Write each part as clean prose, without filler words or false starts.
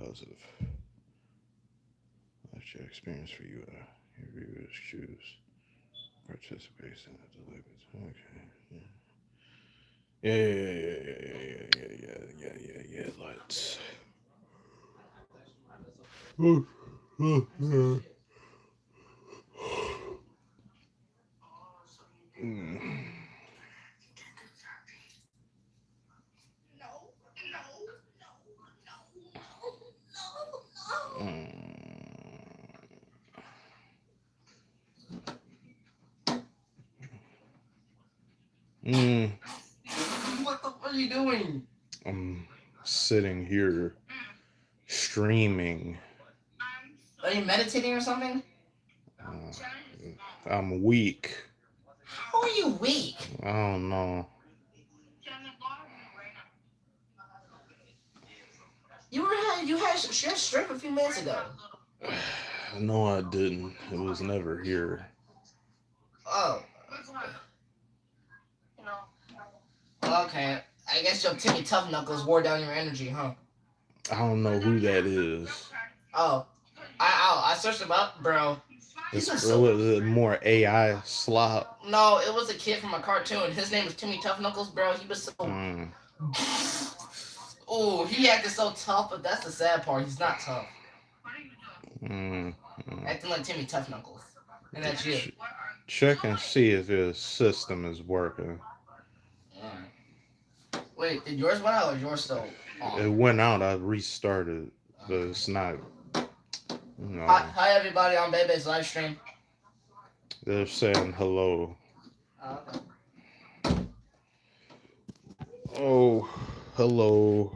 positive. That's your experience for you. Your viewers choose participation at the labels. Okay. Yeah. Yeah. Let's. Mm. Mm. What the fuck are you doing? I'm sitting here streaming. Are you meditating or something? Uh, I'm weak. How are you weak? I don't know. You had your strength a few minutes ago. No, I didn't. It was never here. Oh, okay. I guess your Timmy Tough Knuckles wore down your energy, huh? I don't know who that is. Oh, I searched him up, bro. He's It's been it so. was more AI slop. No, it was a kid from a cartoon. His name was Timmy Tough Knuckles, bro. He was so. Mm, Oh, he acted so tough, but that's the sad part. He's not tough. mm, Acting like Timmy Tough Knuckles. And that's you. Ch- check and see if his system is working. Alright. Wait, did yours went out or yours still It on? went out. I restarted, but Okay. it's not. Hi everybody on Bebe's live stream. They're saying hello. Okay. Oh, hello.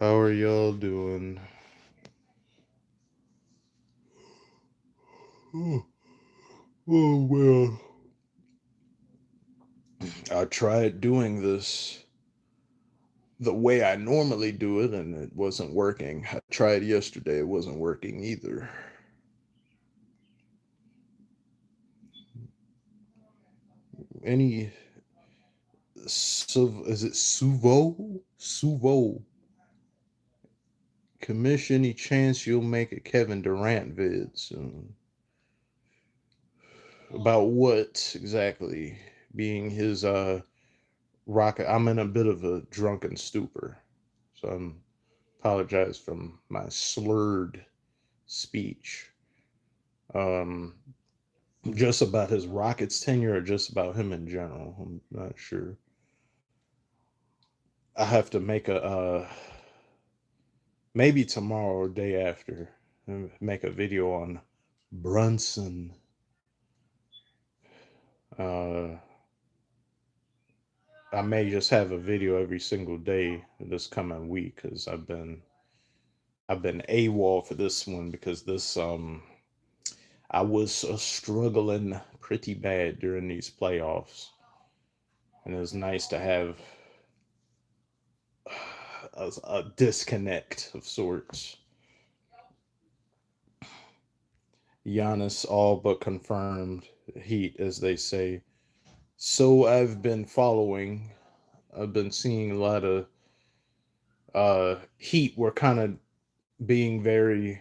How are y'all doing? Oh, well. I tried doing this the way I normally do it, and it wasn't working. I tried yesterday, it wasn't working either. Any is it Suvo? Commission any chance you'll make a Kevin Durant vid soon? About what exactly? Being his rocket. I'm in a bit of a drunken stupor, so I'm apologize from my slurred speech. Um, just about his Rockets tenure, or just about him in general. I'm not sure. I have to make a maybe tomorrow or day after make a video on Brunson. Uh, I may just have a video every single day this coming week because I've been AWOL for this one because this I was struggling pretty bad during these playoffs, and it was nice to have a disconnect of sorts. Giannis all but confirmed Heat, as they say. So I've been following. I've been seeing a lot of Heat were kind of being very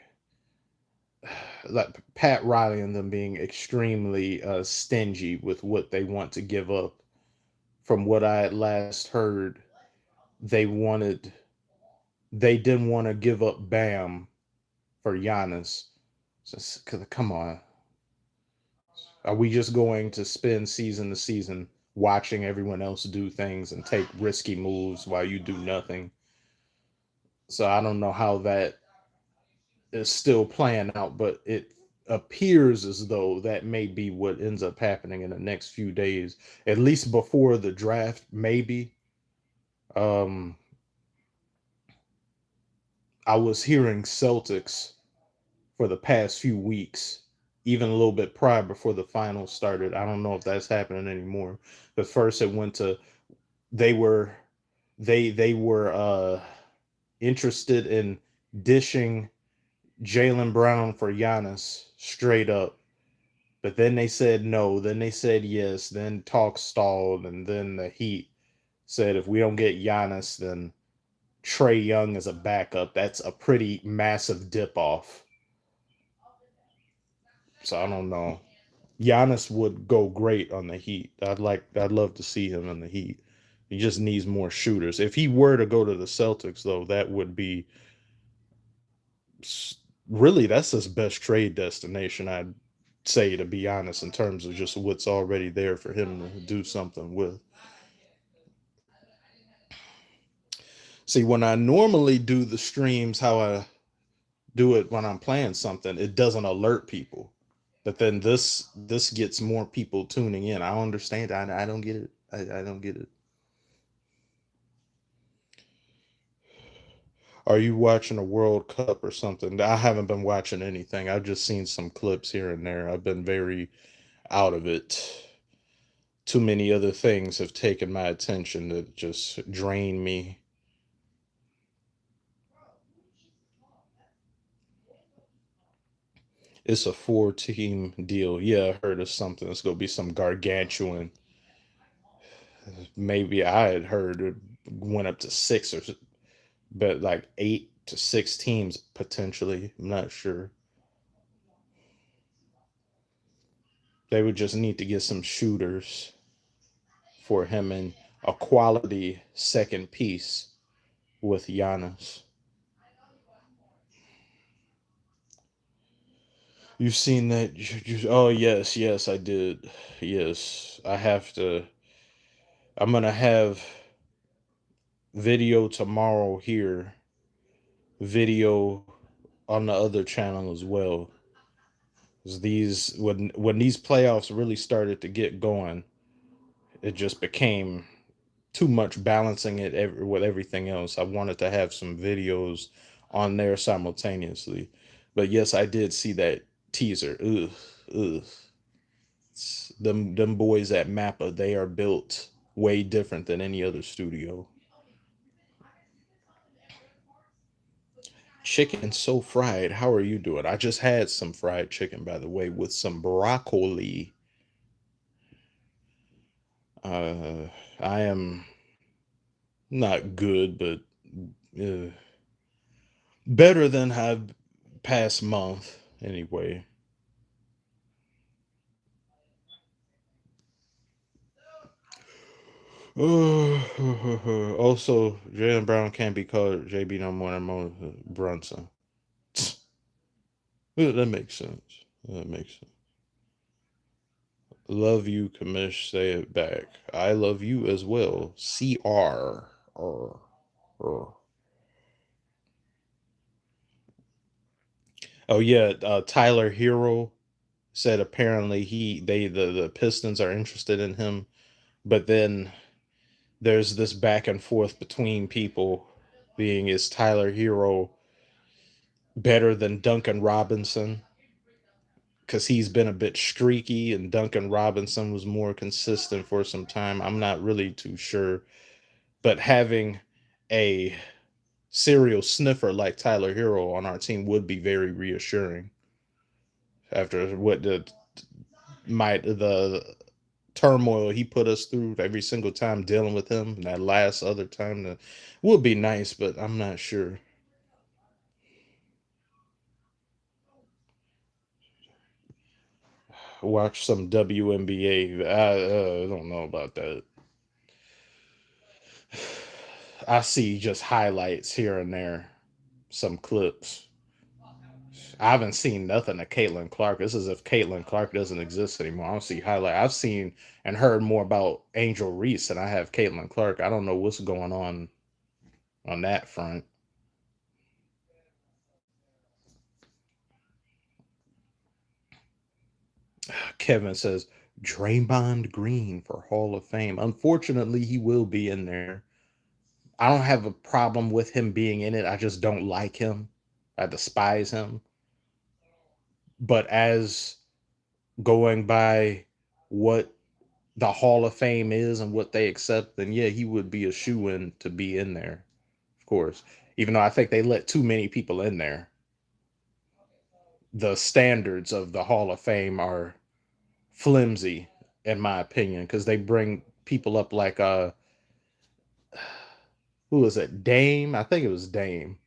like Pat Riley and them being extremely stingy with what they want to give up. From what I had last heard, they wanted they didn't want to give up Bam for Giannis. Just, come on, are we just going to spend season to season watching everyone else do things and take risky moves while you do nothing? So I don't know how that is still playing out, but it appears as though that may be what ends up happening in the next few days, at least before the draft, maybe. Um, I was hearing Celtics for the past few weeks, even a little bit prior before the finals started. I don't know if that's happening anymore. But first it went to they were they were interested in dishing Jalen Brown for Giannis straight up. But then they said no, then they said yes, then talk stalled, and then the Heat said if we don't get Giannis, then Trey Young as a backup, that's a pretty massive dip off. So I don't know. Giannis would go great on the Heat. I'd love to see him in the Heat. He just needs more shooters. If he were to go to the Celtics though, that would be really that's his best trade destination, I'd say, to be honest, in terms of just what's already there for him to do something with. See, when I normally do the streams, how I do it when I'm playing something, it doesn't alert people. But then this gets more people tuning in. I don't understand. I don't get it. I don't get it. Are you watching a World Cup or something? I haven't been watching anything. I've just seen some clips here and there. I've been very out of it. Too many other things have taken my attention that just drain me. It's a 4 team deal. Yeah, I heard of something. It's gonna be some gargantuan. Maybe I had heard it went up to six or but like 8 to 6 teams potentially. I'm not sure. They would just need to get some shooters for him and a quality second piece with Giannis. You've seen that? Oh yes, yes, I did. Yes, I have to. I'm gonna have video tomorrow here, video on the other channel as well. 'Cause these when these playoffs really started to get going, it just became too much balancing it with everything else. I wanted to have some videos on there simultaneously. But yes, I did see that teaser. Ugh, ugh. Them boys at Mappa, they are built way different than any other studio. Chicken so fried. How are you doing? I just had some fried chicken, by the way, with some broccoli. Uh, I am not good, but uh, better than I've past month anyway. Also, Jalen Brown can't be called JB no more than Mo Brunson. That makes sense. That makes sense. Love you, Kamish. Say it back. I love you as well. CR. Oh yeah, Tyler Hero said apparently the Pistons are interested in him, but then there's this back and forth between people being, is Tyler Hero better than Duncan Robinson? Because he's been a bit streaky and Duncan Robinson was more consistent for some time. I'm not really too sure. But having a serial sniffer like Tyler Hero on our team would be very reassuring after what the turmoil he put us through every single time dealing with him. And that last other time that would be nice, but I'm not sure. Watch some WNBA. I don't know about that. I see just highlights here and there, some clips. I haven't seen nothing of Caitlin Clark. This is if Caitlin Clark doesn't exist anymore. I don't see highlight. I've seen and heard more about Angel Reese than I have Caitlin Clark. I don't know what's going on that front. Kevin says Draymond Green for Hall of Fame. Unfortunately, he will be in there. I don't have a problem with him being in it. I just don't like him. I despise him. But as going by what the Hall of Fame is and what they accept, then yeah, he would be a shoe in to be in there, of course. Even though I think they let too many people in there. The standards of the Hall of Fame are flimsy, in my opinion, because they bring people up like who was it? Dame. I think it was Dame.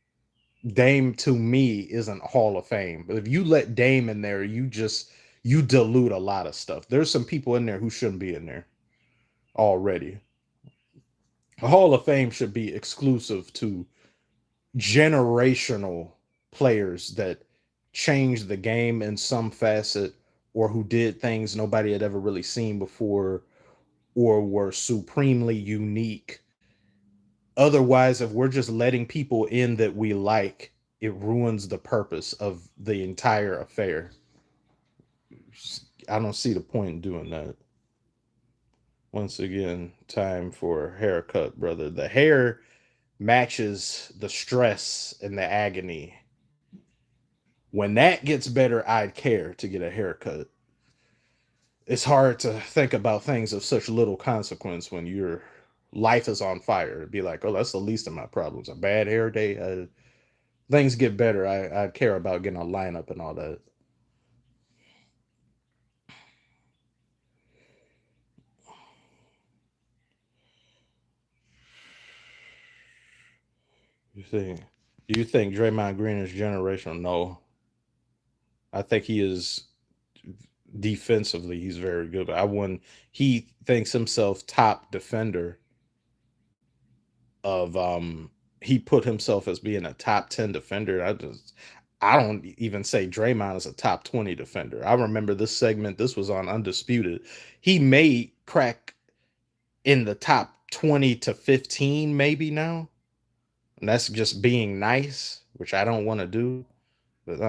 Dame to me isn't Hall of Fame. But if you let Dame in there, you dilute a lot of stuff. There's some people in there who shouldn't be in there already. A Hall of Fame should be exclusive to generational players that changed the game in some facet or who did things nobody had ever really seen before or were supremely unique. Otherwise, if we're just letting people in that we like, it ruins the purpose of the entire affair. I don't see the point in doing that. Once again, time for haircut, brother. The hair matches the stress and the agony. When that gets better, I'd care to get a haircut. It's hard to think about things of such little consequence when your life is on fire. It'd be like, oh, that's the least of my problems. A bad hair day, things get better. I care about getting a lineup and all that. You think? Do you think Draymond Green is generational? No, I think he is defensively. He's very good. But I wouldn't. He thinks himself top defender of. He put himself as being a top 10 defender. I don't even say Draymond is a top 20 defender. I remember this segment. This was on Undisputed. He may crack in the top 20 to 15 maybe now. And that's just being nice, which I don't want to do. But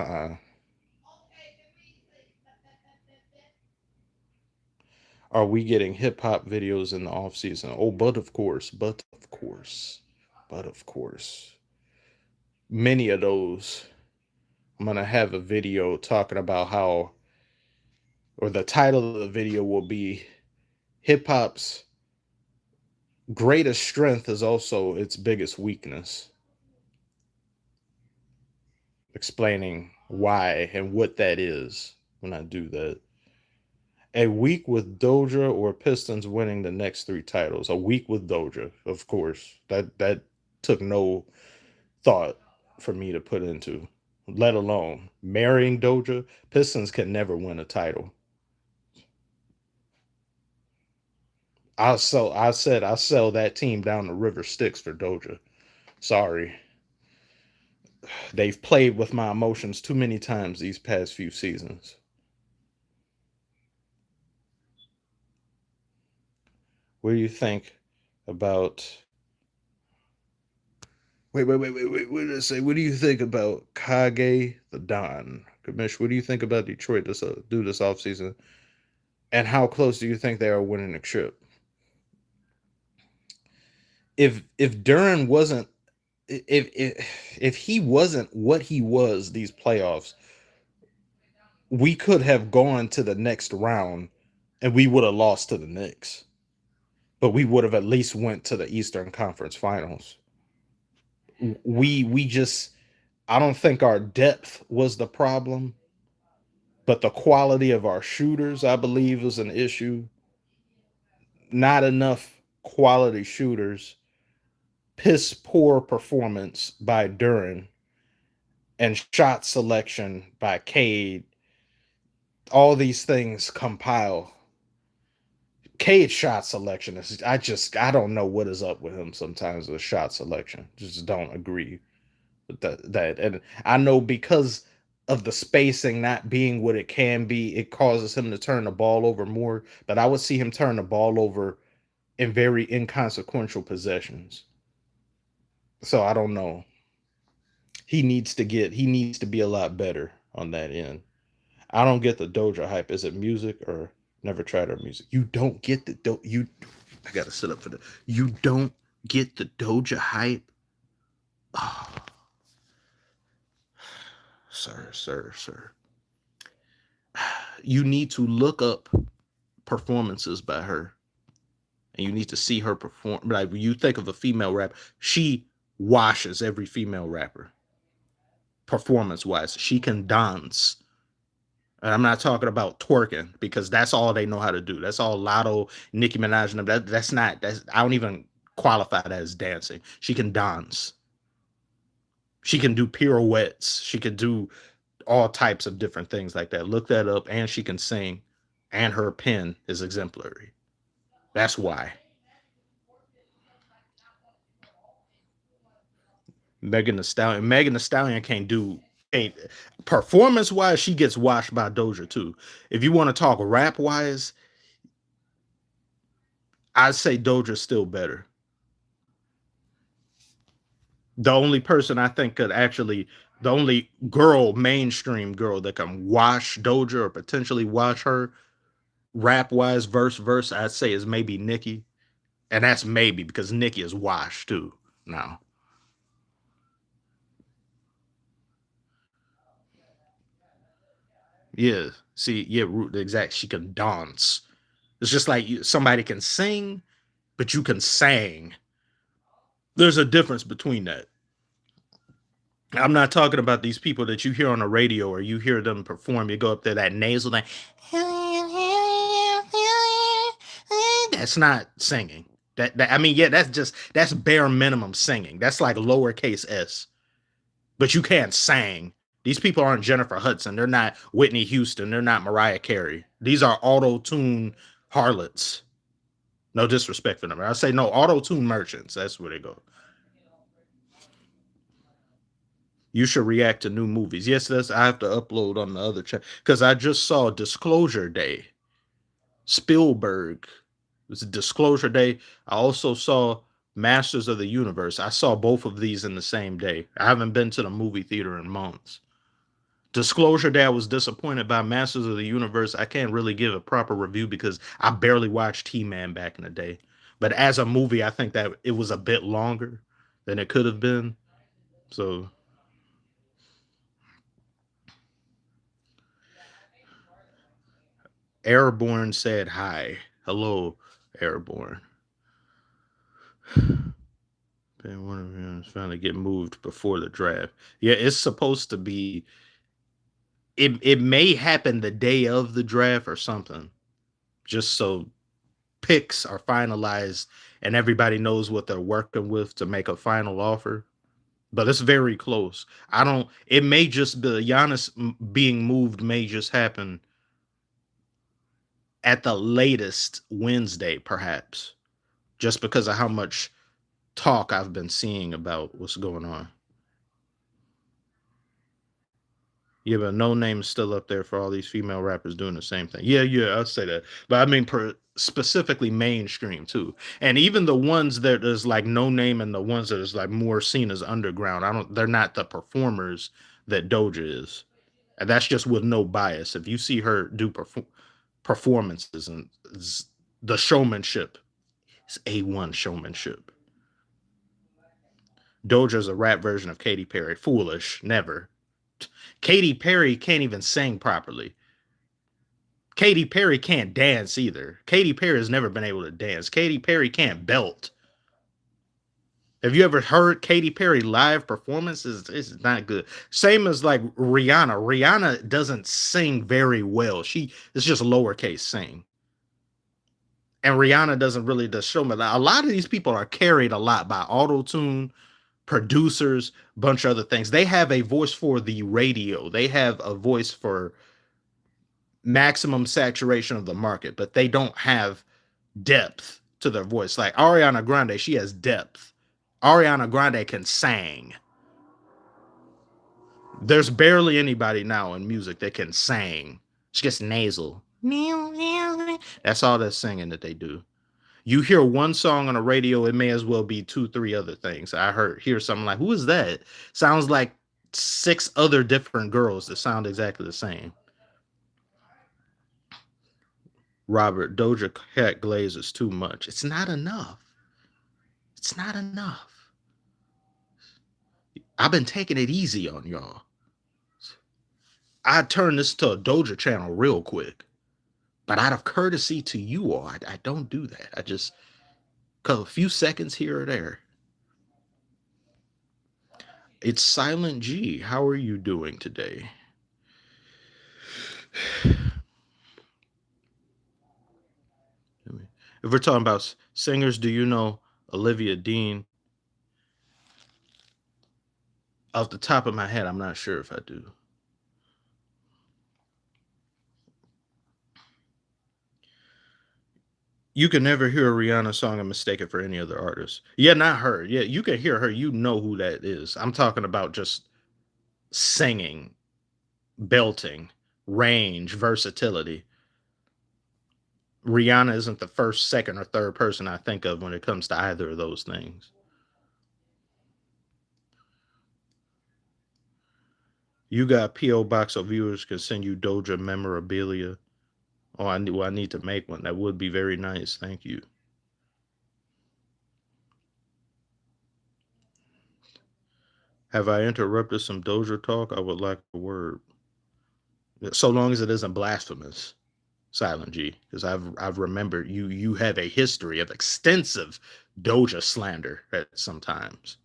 are we getting hip hop videos in the off season? Oh, but of course, many of those. I'm gonna have a video talking about how, or the title of the video will be, hip hop's greatest strength is also its biggest weakness. Explaining why and what that is when I do that. A week with Doja or Pistons winning the next three titles. A week with Doja, of course. That took no thought for me to put into. Let alone marrying Doja. Pistons can never win a title. I sell that team down the river Styx for Doja. Sorry. They've played with my emotions too many times these past few seasons. What do you think about What did I say? What do you think about Kage the Don? Commish, what do you think about Detroit do this offseason? And how close do you think they are winning the trip? If Duran wasn't if he wasn't what he was these playoffs, we could have gone to the next round and we would have lost to the Knicks. But we would have at least went to the Eastern Conference Finals. We just I don't think our depth was the problem, but the quality of our shooters, I believe, was an issue. Not enough quality shooters, piss poor performance by Duran, and shot selection by Cade. All these things compile. Cade's shot selection is I don't know what is up with him sometimes with shot selection. Just don't agree with that. And I know because of the spacing not being what it can be, it causes him to turn the ball over more. But I would see him turn the ball over in very inconsequential possessions. So I don't know. He needs to be a lot better on that end. I don't get the Doja hype. Is it music or never tried her music? You don't get the you I gotta sit up for that. You don't get the Doja hype? Oh, sir. You need to look up performances by her. And you need to see her perform. Like when you think of a female rapper, she washes every female rapper performance wise. She can dance. And I'm not talking about twerking because that's all they know how to do. That's all Lotto, Nicki Minaj, and that's not. That's I don't even qualify that as dancing. She can dance. She can do pirouettes. She can do all types of different things like that. Look that up. And she can sing. And her pen is exemplary. That's why. Megan Thee Stallion can't do ain't performance wise, she gets washed by Doja too. If you want to talk rap wise, I'd say Doja's still better. The only person I think could actually, the only girl, mainstream girl that can wash Doja or potentially wash her rap wise, verse, I'd say is maybe Nicki. And that's maybe because Nicki is washed too now. Yeah. See, yeah, exact. She can dance. It's just like somebody can sing, but you can sing. There's a difference between that. I'm not talking about these people that you hear on the radio or you hear them perform. You go up there, that nasal thing. That's not singing. I mean, yeah, that's bare minimum singing. That's like lowercase s. But you can't sing. These people aren't Jennifer Hudson. They're not Whitney Houston. They're not Mariah Carey. These are auto tune harlots. No disrespect for them. I say no auto tune merchants. That's where they go. You should react to new movies. Yes, that's I have to upload on the other chat because I just saw Disclosure Day. Spielberg. It was a Disclosure Day. I also saw Masters of the Universe. I saw both of these in the same day. I haven't been to the movie theater in months. Disclosure Day, I was disappointed by Masters of the Universe. I can't really give a proper review because I barely watched He-Man back in the day. But as a movie, I think that it was a bit longer than it could have been. So Airborne said hi. Hello, Airborne. One of them is trying to get moved before the draft. Yeah, it's supposed to be. It may happen the day of the draft or something, just so picks are finalized and everybody knows what they're working with to make a final offer. But it's very close. I don't. It may just be Giannis being moved. May just happen at the latest Wednesday, perhaps, just because of how much talk I've been seeing about what's going on. Yeah, but No Name is still up there for all these female rappers doing the same thing. Yeah, yeah, I'd say that. But I mean, specifically mainstream too, and even the ones that is like No Name and the ones that is like more seen as underground. I don't. They're not the performers that Doja is, and that's just with no bias. If you see her do performances and the showmanship, it's A1 showmanship. Doja's a rap version of Katy Perry. Foolish, never. Katy Perry can't even sing properly. Katy Perry can't dance either. Katy Perry has never been able to dance. Katy Perry can't belt. Have you ever heard Katy Perry live performances? It's not good. Same as like Rihanna. Rihanna doesn't sing very well. She it's just lowercase sing. And Rihanna doesn't really does show me. A lot of these people are carried a lot by auto tune, producers, bunch of other things. They have a voice for the radio. They have a voice for maximum saturation of the market, but they don't have depth to their voice. Like Ariana Grande, she has depth. Ariana Grande can sing. There's barely anybody now in music that can sing. She gets nasal. That's all that singing that they do. You hear one song on the radio, it may as well be two, three other things. I hear something like, "Who is that?" Sounds like six other different girls that sound exactly the same. Robert, Doja Cat glaze is too much. It's not enough. It's not enough. I've been taking it easy on y'all. I turn this to a Doja channel real quick. But out of courtesy to you all, I don't do that. I just cut a few seconds here or there. It's Silent G. How are you doing today? If we're talking about singers, do you know Olivia Dean. Off the top of my head, I'm not sure if I do. You can never hear a Rihanna song and mistake it for any other artist. Yeah, not her. Yeah, you can hear her. You know who that is. I'm talking about just singing, belting, range, versatility. Rihanna isn't the first, second, or third person I think of when it comes to either of those things. You got P.O. Box so viewers can send you Doja memorabilia. Oh, I need to make one. That would be very nice. Thank you. Have I interrupted some Doja talk? I would like a word. So long as it isn't blasphemous, Silent G, because I've remembered you have a history of extensive Doja slander at sometimes.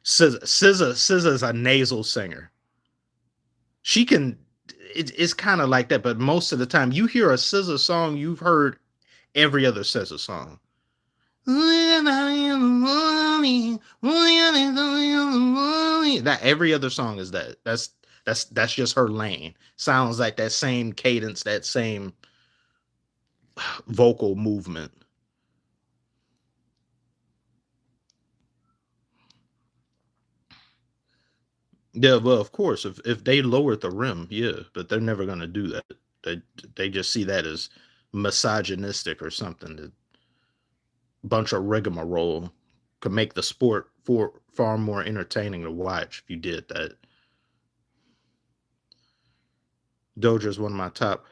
SZA is a nasal singer. She can. It's kind of like that, but most of the time, you hear a SZA song, you've heard every other SZA song. That every other song is that. That's just her lane. Sounds like that same cadence, that same vocal movement. Yeah, well, of course, if they lowered the rim, yeah, but they're never gonna do that. They they just see that as misogynistic or something. A bunch of rigmarole could make the sport for far more entertaining to watch if you did that. Doja is one of my top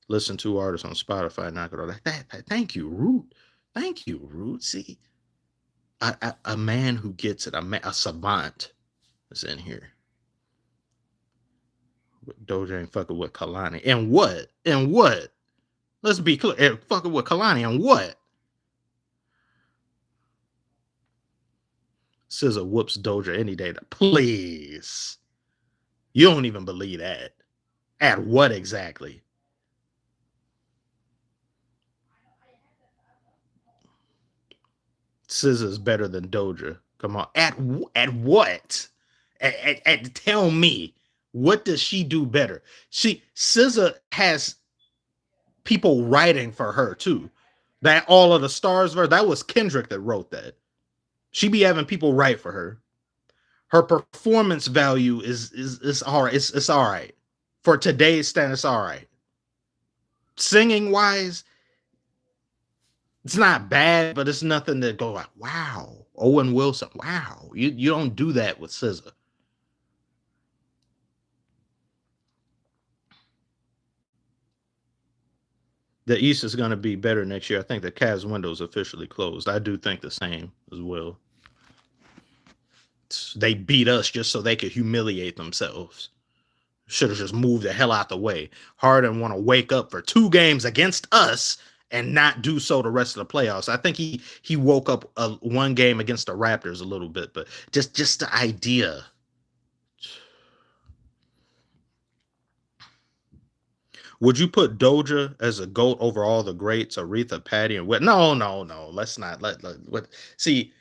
listened to artists on Spotify. Not gonna thank you, Root. Thank you, Root. See, a man who gets it, a savant is in here. Doja ain't fucking with Kalani. And what? And what? Let's be clear. Fucking with Kalani and what? SZA whoops Doja any day. Please. You don't even believe that. At what exactly? SZA's better than Doja. Come on. At what? Tell me. What does she do better? SZA has people writing for her too. That All of the Stars verse, that was Kendrick that wrote that. She be having people write for her. Her performance value is all right. It's all right. For today's standards, it's all right. Singing wise, it's not bad, but it's nothing to go like, wow. Owen Wilson, wow. You don't do that with SZA. The East is going to be better next year. I think the Cavs window is officially closed. I do think the same as well. They beat us just so they could humiliate themselves. Should have just moved the hell out the way. Harden want to wake up for 2 games against us and not do so the rest of the playoffs. I think he woke up one game against the Raptors a little bit, but just the idea. Would you put Doja as a GOAT over all the greats, Aretha, Patty, and what? No. Let's not let see.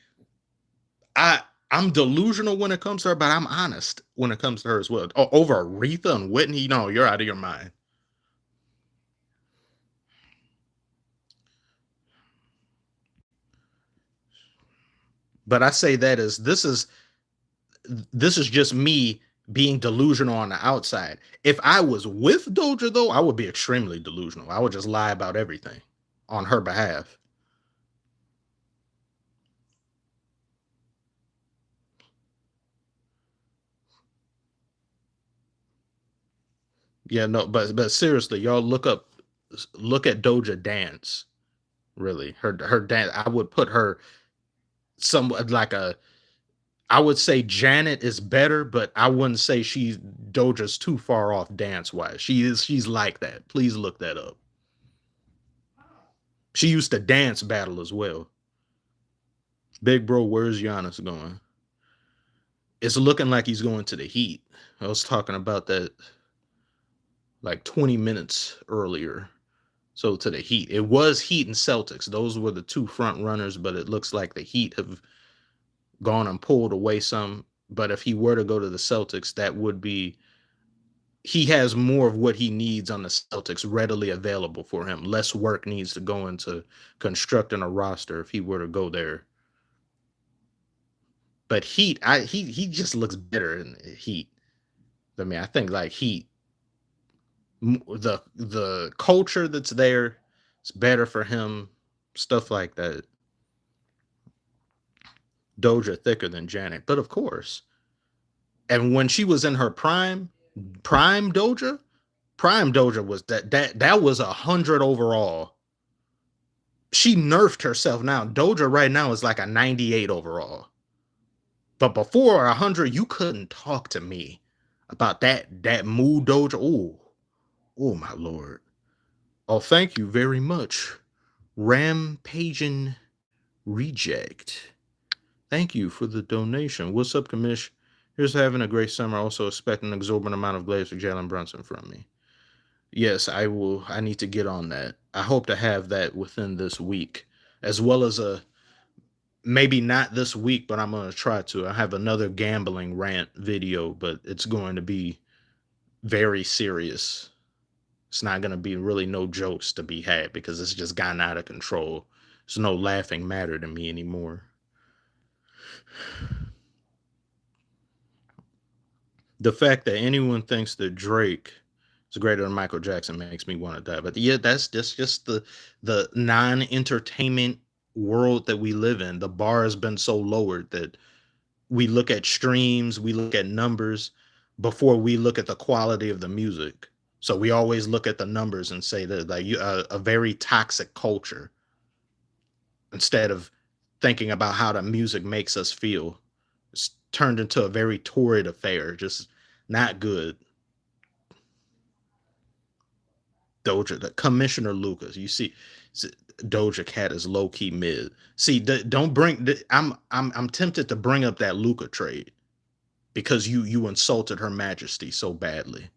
I'm delusional when it comes to her, but I'm honest when it comes to her as well. Over Aretha and Whitney, no, you're out of your mind. But I say that as this is just me being delusional on the outside. If I was with Doja though, I would be extremely delusional. I would just lie about everything on her behalf. Yeah, no, but seriously, y'all look at Doja dance. Really, her dance. I would put her somewhat like a. I would say Janet is better, but I wouldn't say Doja's too far off dance wise. She's like that. Please look that up. She used to dance battle as well. Big bro, where's Giannis going? It's looking like he's going to the Heat. I was talking about that like 20 minutes earlier. So to the Heat, it was Heat and Celtics. Those were the two front runners, but it looks like the Heat have gone and pulled away some. But if he were to go to the Celtics, that would be he has more of what he needs on the Celtics readily available for him. Less work needs to go into constructing a roster if he were to go there. But Heat, he just looks better in Heat. I mean, I think like Heat, the culture that's there, it's better for him. Stuff like that. Doja thicker than Janet, but of course. And when she was in her prime prime Doja was that was 100 overall. She nerfed herself now. Doja right now is like a 98 overall. But before 100, you couldn't talk to me about that mood Doja. Oh my lord. Oh, thank you very much, Rampaging Reject. Thank you for the donation. What's up, Commish? Here's having a great summer. Also expect an exorbitant amount of glaze for Jalen Brunson from me. Yes, I will. I need to get on that. I hope to have that within this week, as well as a maybe not this week, but I'm going to try to. I have another gambling rant video, but it's going to be very serious. It's not going to be really no jokes to be had because it's just gotten out of control. There's no laughing matter to me anymore. The fact that anyone thinks that Drake is greater than Michael Jackson makes me want to die. But yeah, that's just the non-entertainment world that we live in. The bar has been so lowered that we look at streams, we look at numbers before we look at the quality of the music. So we always look at the numbers and say that like a very toxic culture instead of thinking about how the music makes us feel. It's turned into a very torrid affair, just not good. Doja, the Commissioner Lucas, you see, Doja Cat is low key mid. See, don't bring. I'm tempted to bring up that Luca trade because you insulted Her Majesty so badly.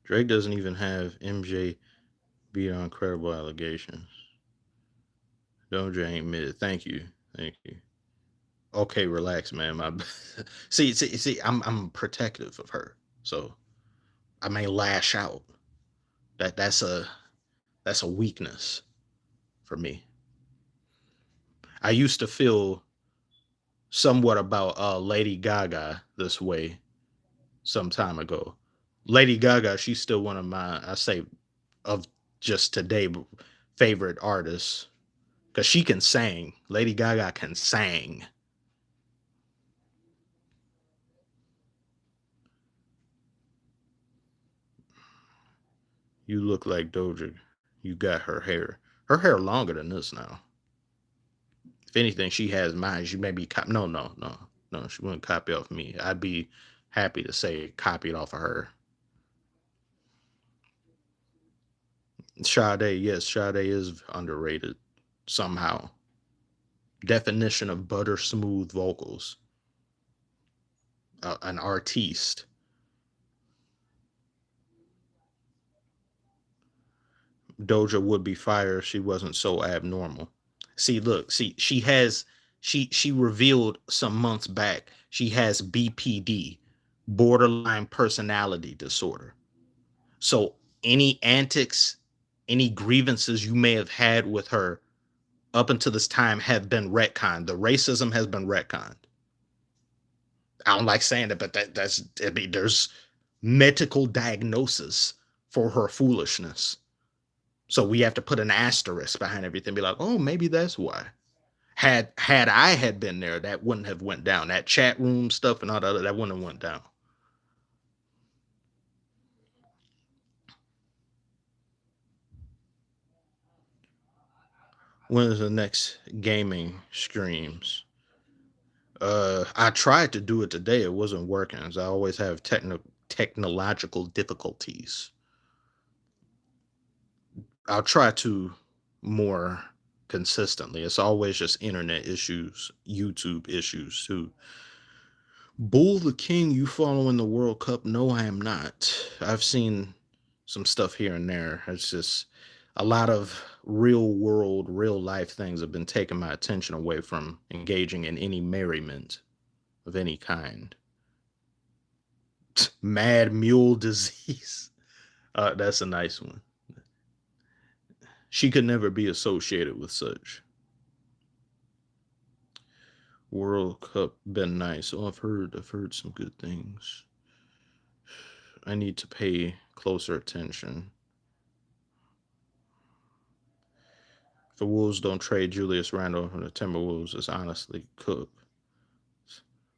Drake doesn't even have MJ beat on credible allegations. Doja ain't mid. Thank you, thank you. Okay, relax, man. My see. I'm protective of her, so I may lash out. That's a weakness for me. I used to feel somewhat about Lady Gaga this way some time ago. Lady Gaga, she's still one of my, I say, of just today favorite artists because she can sing. Lady Gaga can sing. You look like Doja. You got her hair. Her hair longer than this now. If anything, she has mine. She may be no. She wouldn't copy off me. I'd be happy to say copied off of her. Sade, yes, Sade is underrated somehow. Definition of butter smooth vocals. An artiste. Doja would be fire if she wasn't so abnormal. See, look, see, she revealed some months back she has BPD, borderline personality disorder. So any antics, any grievances you may have had with her up until this time have been retconned. The racism has been retconned. I don't like saying it, but that's I mean, there's medical diagnosis for her foolishness. So we have to put an asterisk behind everything. Be like, oh, maybe that's why. Had I had been there, that wouldn't have went down. That chat room stuff and all that wouldn't have went down. When is the next gaming streams? I tried to do it today. It wasn't working. As I always have technological difficulties. I'll try to more consistently. It's always just internet issues, YouTube issues too. Bull the King, you following the World Cup? No, I am not. I've seen some stuff here and there. It's just a lot of real world, real life things have been taking my attention away from engaging in any merriment of any kind. Mad mule disease. That's a nice one. She could never be associated with such. World Cup been nice. Oh, I've heard some good things. I need to pay closer attention. If the Wolves don't trade Julius Randle from the Timberwolves, it's honestly Cook.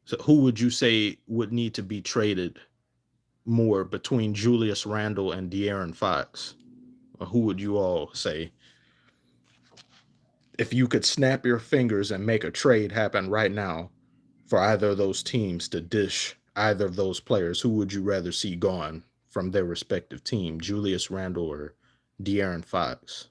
So who would you say would need to be traded more between Julius Randle and De'Aaron Fox? Or who would you all say? If you could snap your fingers and make a trade happen right now for either of those teams to dish either of those players, who would you rather see gone from their respective team, Julius Randle or De'Aaron Fox?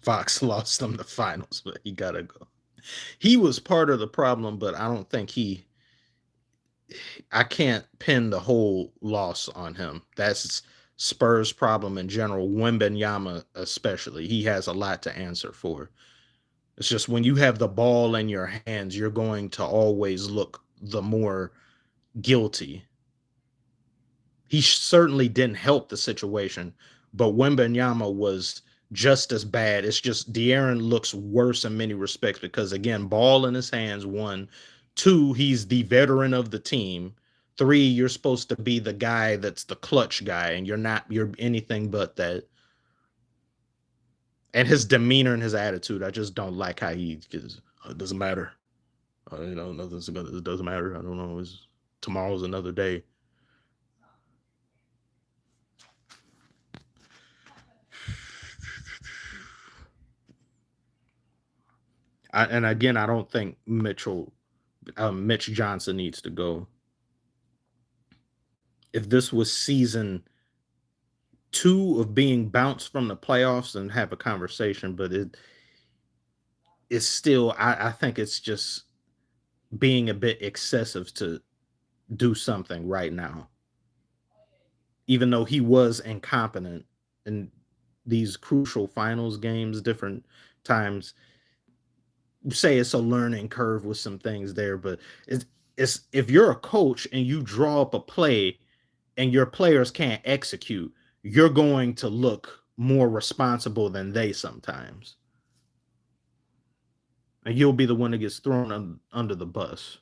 Fox lost them the finals, but he gotta go. He was part of the problem, but I don't think he. I can't pin the whole loss on him. That's Spurs' problem in general. Wembenyama, especially, he has a lot to answer for. It's just when you have the ball in your hands, you're going to always look the more guilty. He certainly didn't help the situation, but Wembenyama was just as bad. It's just De'Aaron looks worse in many respects because, again, ball in his hands, one. Two, he's the veteran of the team. Three, you're supposed to be the guy that's the clutch guy, and you're not. You're anything but that. And his demeanor and his attitude, I just don't like how he gets. It doesn't matter. Nothing's gonna. It doesn't matter. I don't know. Tomorrow's another day. And again, I don't think Mitch Johnson needs to go. If this was season two of being bounced from the playoffs, and have a conversation, but it's still, I think it's just being a bit excessive to do something right now, even though he was incompetent in these crucial finals games, different times. Say it's a learning curve with some things there, but it's if you're a coach and you draw up a play and your players can't execute, you're going to look more responsible than they sometimes. And you'll be the one that gets thrown under the bus.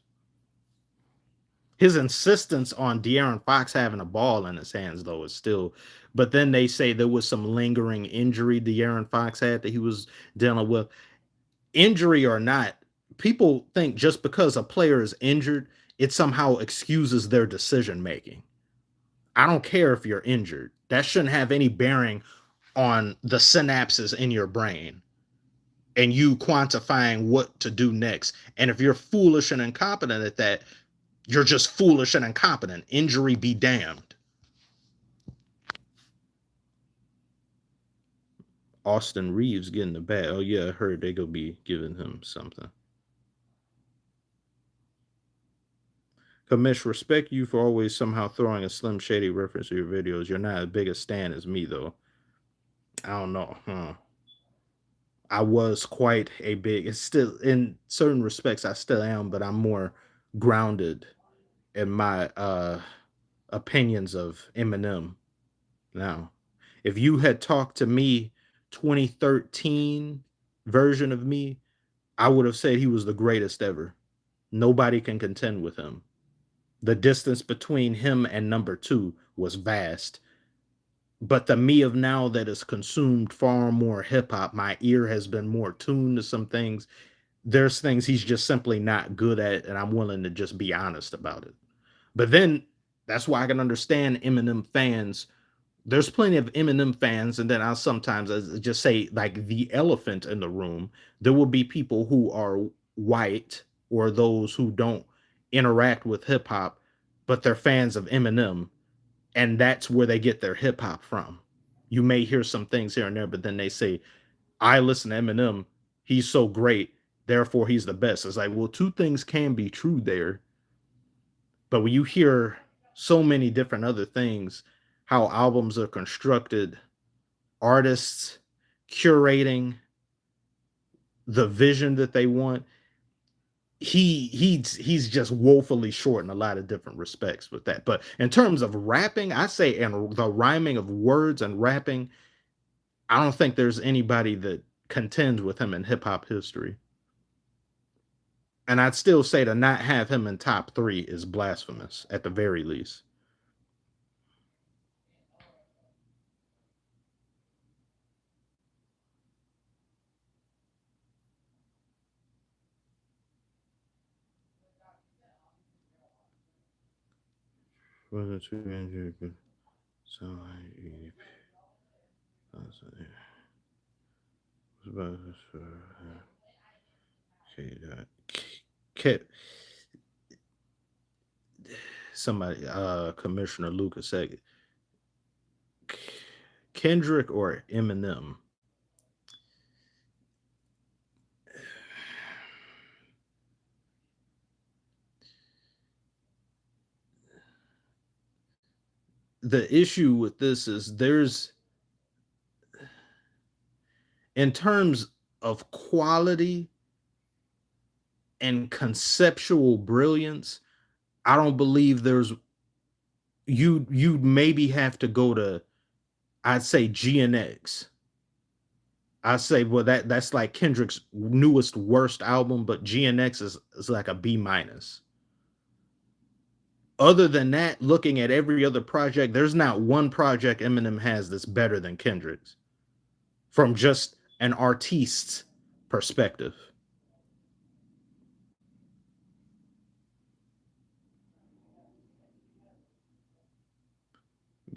His insistence on De'Aaron Fox having a ball in his hands, though, is still. But then they say there was some lingering injury De'Aaron Fox had that he was dealing with. Injury or not, people think just because a player is injured, it somehow excuses their decision making. I don't care if you're injured. That shouldn't have any bearing on the synapses in your brain and you quantifying what to do next. And if you're foolish and incompetent at that, you're just foolish and incompetent. Injury be damned. Austin Reeves getting the bat. Oh, yeah, I heard they gonna be giving him something. Kamish, respect you for always somehow throwing a Slim Shady reference to your videos. You're not as big a stan as me, though. I don't know. I was quite a big. It's still, in certain respects, I still am, but I'm more grounded in my opinions of Eminem now. If you had talked to me 2013 version of me, I would have said he was the greatest ever. Nobody can contend with him. The distance between him and number two was vast. But the me of now that has consumed far more hip hop, my ear has been more tuned to some things. There's things he's just simply not good at, and I'm willing to just be honest about it. But then that's why I can understand Eminem fans. There's plenty of Eminem fans, and then I'll sometimes just say, like, the elephant in the room. There will be people who are white or those who don't interact with hip hop, but they're fans of Eminem. and that's where they get their hip hop from. You may hear some things here and there, but then they say, I listen to Eminem, he's so great, therefore he's the best. It's like, well, two things can be true there, but when you hear so many different other things, how albums are constructed, artists curating the vision that they want, he's just woefully short in a lot of different respects with that. But in terms of rapping, I say, and the rhyming of words and rapping, I don't think there's anybody that contends with him in hip hop history. And I'd still say to not have him in top three is blasphemous at the very least. Somebody, Commissioner Lucas said Kendrick or Eminem. The issue with this is there's, in terms of quality and conceptual brilliance, I don't believe there's, you maybe have to go to, I'd say GNX. I say, well, that's like Kendrick's newest worst album, but GNX is like a B minus. Other than that, looking at every other project, there's not one project Eminem has that's better than Kendrick's from just an artist's perspective.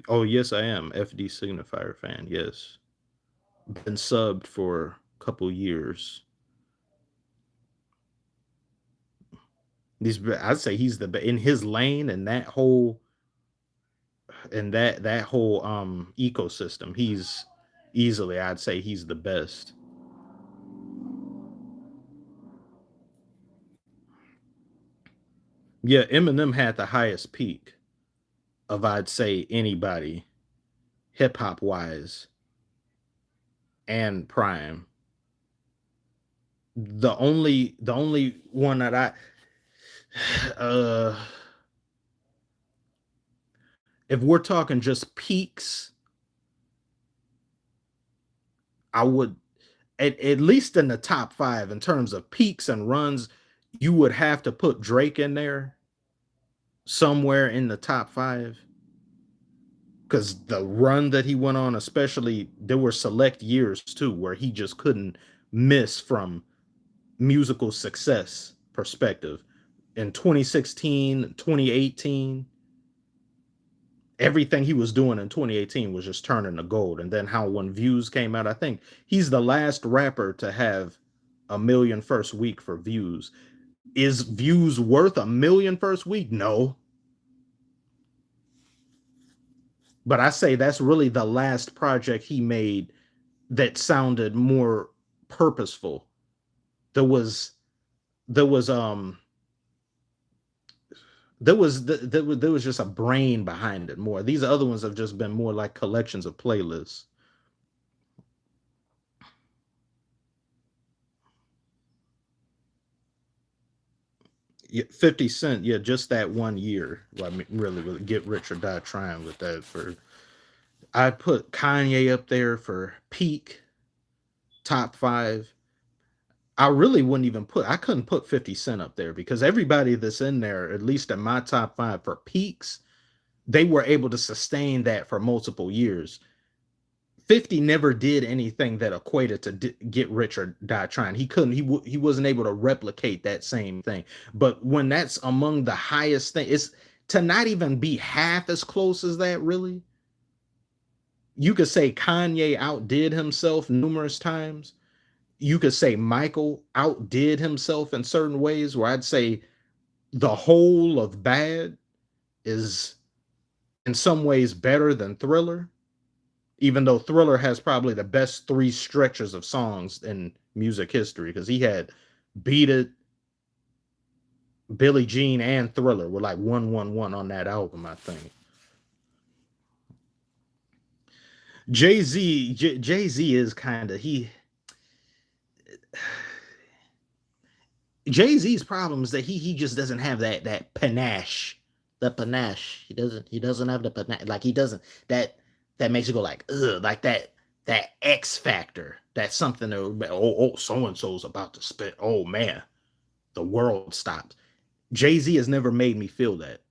Oh, yes, I am. FD Signifier fan. Yes. Been subbed for a couple years. I'd say he's the in his lane and that whole, and that whole ecosystem. He's easily, I'd say he's the best. Yeah, Eminem had the highest peak of, I'd say, anybody hip hop wise and prime. The only one that uh if we're talking just peaks, I would, at least in the top five in terms of peaks and runs, you would have to put Drake in there somewhere in the top five. Because the run that he went on, especially, there were select years too where he just couldn't miss from musical success perspective. In 2016, 2018, everything he was doing in 2018 was just turning to gold. And then how when Views came out, I think he's the last rapper to have a million first week for Views. Is Views worth a million first week? No. But I say that's really the last project he made that sounded more purposeful. There was there was there was just a brain behind it more. These other ones have just been more like collections of playlists. Yeah, 50 Cent, yeah, just that one year. Well, I mean, really, with Get Rich or Die Trying with that. For I put Kanye up there for peak top five. I really wouldn't even put. I couldn't put 50 Cent up there because everybody that's in there, at least in my top five for peaks, they were able to sustain that for multiple years. 50 never did anything that equated to Get Rich or Die Trying. He couldn't. He wasn't able to replicate that same thing. But when that's among the highest thing, it's to not even be half as close as that. Really, you could say Kanye outdid himself numerous times. You could say Michael outdid himself in certain ways. Where I'd say the whole of Bad is in some ways better than Thriller, even though Thriller has probably the best three stretches of songs in music history because he had Beat It, Billie Jean, and Thriller were like 111 on that album, I think. Jay Z is kind of he. Jay Z's problem is that he just doesn't have that panache, the panache. He doesn't have the panache. Like he doesn't that makes you go like ugh, like that X factor. That's something that so and so's about to spit. Oh man, the world stops. Jay Z has never made me feel that.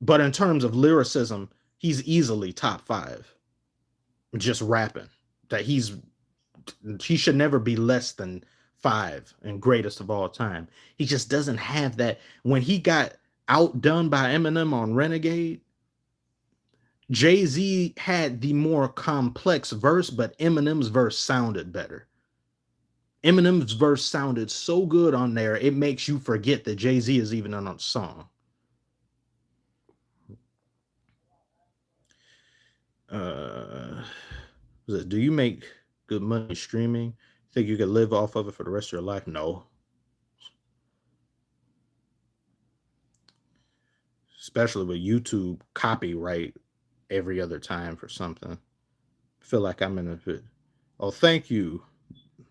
But in terms of lyricism, he's easily top five. Just rapping. That he should never be less than five and greatest of all time. He just doesn't have that. When he got outdone by Eminem on Renegade, Jay-Z had the more complex verse, but Eminem's verse sounded better. Eminem's verse sounded so good on there, it makes you forget that Jay-Z is even on a song. Do you make good money streaming? Think you could live off of it for the rest of your life? No. Especially with YouTube copyright every other time for something. I feel like I'm in a bit. Oh, thank you,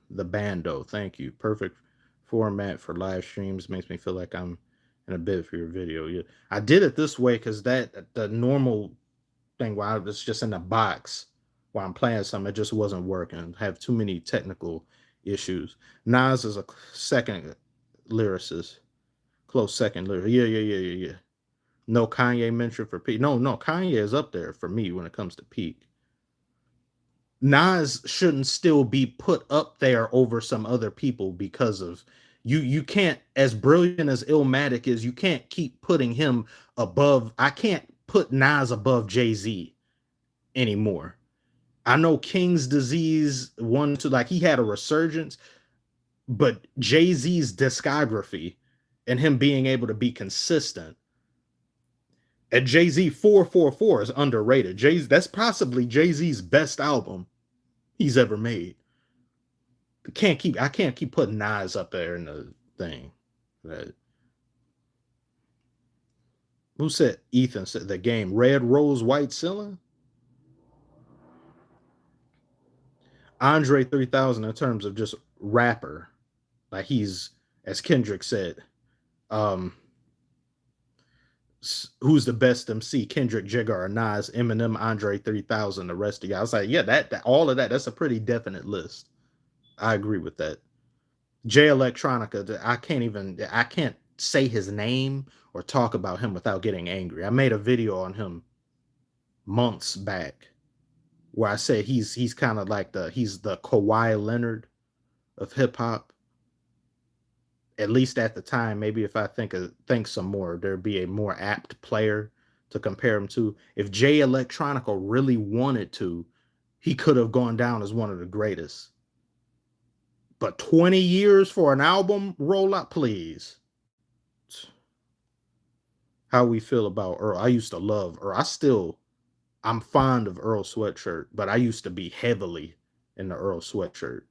the bando. Thank you. Perfect format for live streams. Makes me feel like I'm in a bit for your video. Yeah, I did it this way because that the normal thing where I was just in a box while I'm playing something, it just wasn't working. I have too many technical issues. Nas is a second lyricist, close second lyricist. Yeah. No Kanye mentioned for peak. No, Kanye is up there for me when it comes to peak. Nas shouldn't still be put up there over some other people because of you can't, as brilliant as Illmatic is, you can't keep putting him above. I can't put Nas above Jay-Z anymore. I know King's Disease one to like he had a resurgence, but Jay-Z's discography and him being able to be consistent at Jay-Z 444 is underrated. That's possibly Jay-Z's best album he's ever made. I can't keep putting Nas up there in the thing. That who said Ethan said the game Red Rose White Ceiling? Andre 3000 in terms of just rapper. Like he's, as Kendrick said, um who's the best MC? Kendrick, Jigga, or Nas, Eminem, Andre 3000, the rest of y'all. I was like, yeah, that all of that, that's a pretty definite list. I agree with that. Jay Electronica, I can't say his name or talk about him without getting angry. I made a video on him months back where I said he's kind of like he's the Kawhi Leonard of hip hop. At least at the time, maybe if I think some more, there'd be a more apt player to compare him to. If Jay Electronica really wanted to, he could have gone down as one of the greatest. But 20 years for an album rollout, please. How we feel about Earl? I used to love Earl. I'm fond of Earl Sweatshirt, but I used to be heavily in the Earl Sweatshirt.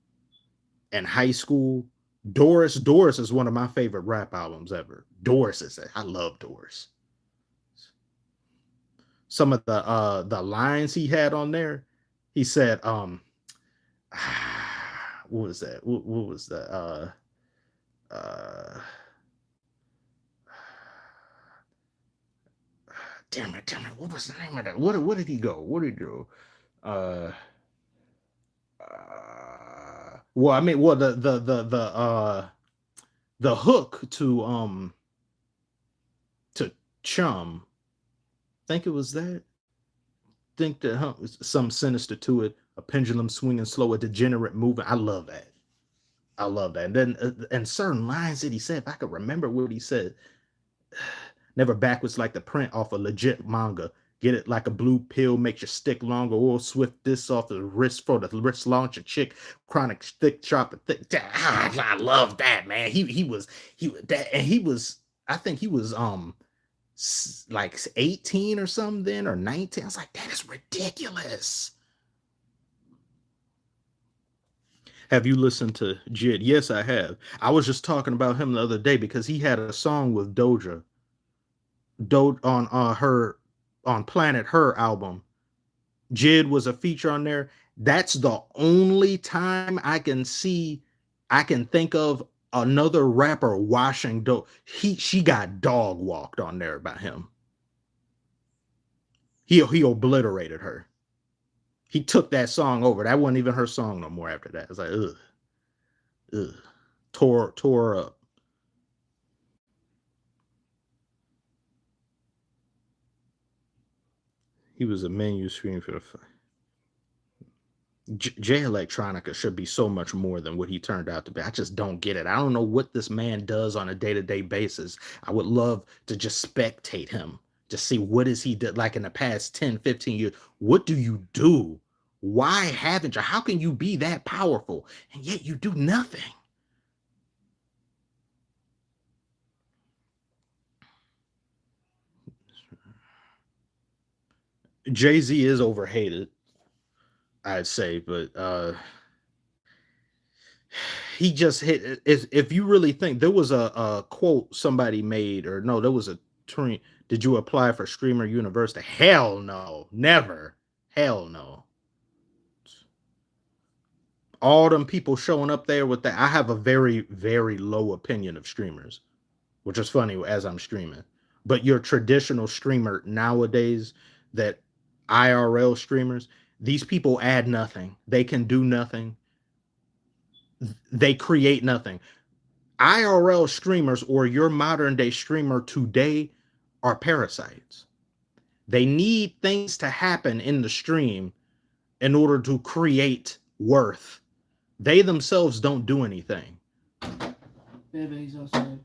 In high school, Doris is one of my favorite rap albums ever. I love Doris. Some of the lines he had on there, he said, what was that? What was that? Damn it. What was the name of that? What did he go? What did he go? Well, I mean, well, the hook to Chum, I think it was that. Think that some sinister to it, a pendulum swinging slow, a degenerate movement. I love that. And then and certain lines that he said, if I could remember what he said, never backwards like the print off a legit manga. Get it like a blue pill, makes your stick longer, or swift this off the wrist for the wrist launch a chick, chronic thick, sharp, and thick. I love that, man. He was that, and he was. I think he was like 18 or something then, or 19. I was like, that is ridiculous. Have you listened to Jid? Yes, I have. I was just talking about him the other day because he had a song with Doja on her on Planet Her album. Jid was a feature on there. That's the only time I can think of another rapper washing dope. She got dog walked on there by him. He obliterated her. He took that song over. That wasn't even her song no more after that. It's like ugh, tore her up. He was a menu screen for the Jay Electronica should be so much more than what he turned out to be. I just don't get it. I don't know what this man does on a day-to-day basis. I would love to just spectate him, just see what has he did like in the past 10, 15 years. What do you do? Why haven't you? How can you be that powerful and yet you do nothing? Jay-Z is overhated, I'd say, but he just hit. If you really think there was a quote somebody made, or no, there was a tweet. Did you apply for Streamer University? Hell no, never. Hell no. All them people showing up there with that. I have a very, very low opinion of streamers, which is funny as I'm streaming. But your traditional streamer nowadays, that IRL streamers, these people add nothing. They can do nothing. They create nothing. IRL streamers or your modern day streamer today are parasites. They need things to happen in the stream in order to create worth. They themselves don't do anything. Baby's outside.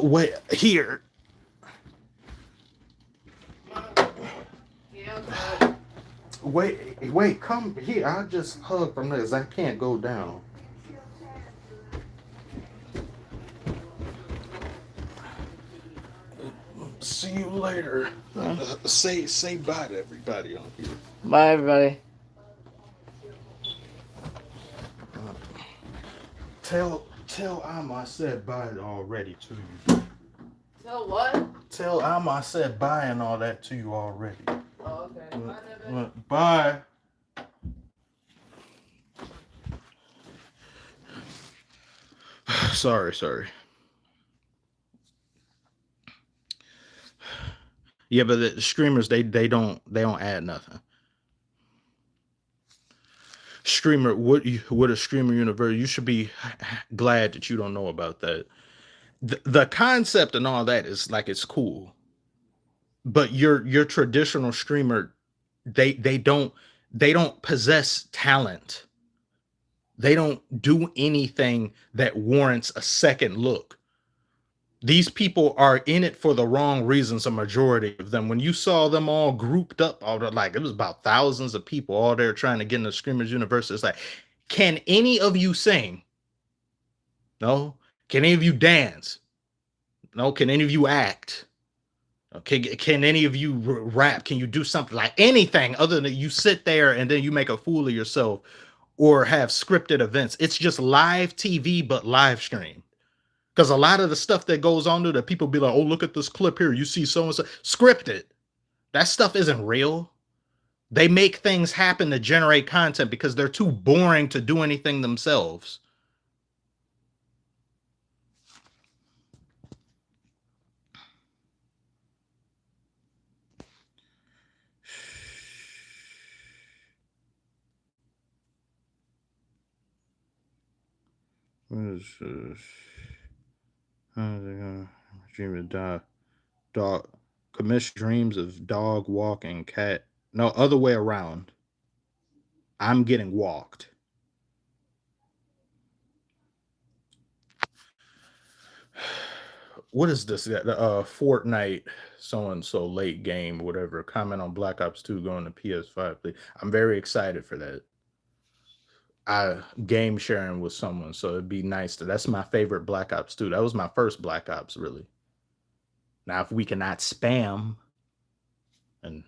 Wait, here. Wait, come here. I'll just hug from this. I can't go down. See you later. Say bye to everybody on here. Bye, everybody. Tell Alma I said bye already to you. Tell what? Tell Alma I said bye and all that to you already. Oh, okay. Bye. Sorry. Yeah, but the streamers they don't add nothing. Streamer, what a streamer universe. You should be glad that you don't know about that. The concept and all that is like it's cool, but your traditional streamer, they don't possess talent. They don't do anything that warrants a second look. These people are in it for the wrong reasons, a majority of them. When you saw them all grouped up, all the, like it was about thousands of people all there trying to get into Screamers University. It's like, can any of you sing? No. Can any of you dance? No. Can any of you act? Okay. Can any of you rap? Can you do something like anything other than you sit there and then you make a fool of yourself or have scripted events? It's just live TV, but live stream. Because a lot of the stuff that goes on there that people be like, oh, look at this clip here. You see so-and-so. Scripted. That stuff isn't real. They make things happen to generate content because they're too boring to do anything themselves. What is this? Dream of dog commission dreams of dog walking cat. No, other way around. I'm getting walked. What is this? Fortnite so and so late game, whatever. Comment on Black Ops 2 going to PS5, please. I'm very excited for that. I game sharing with someone, so it'd be nice to. That's my favorite Black Ops 2. That was my first Black Ops, really. Now, if we cannot spam and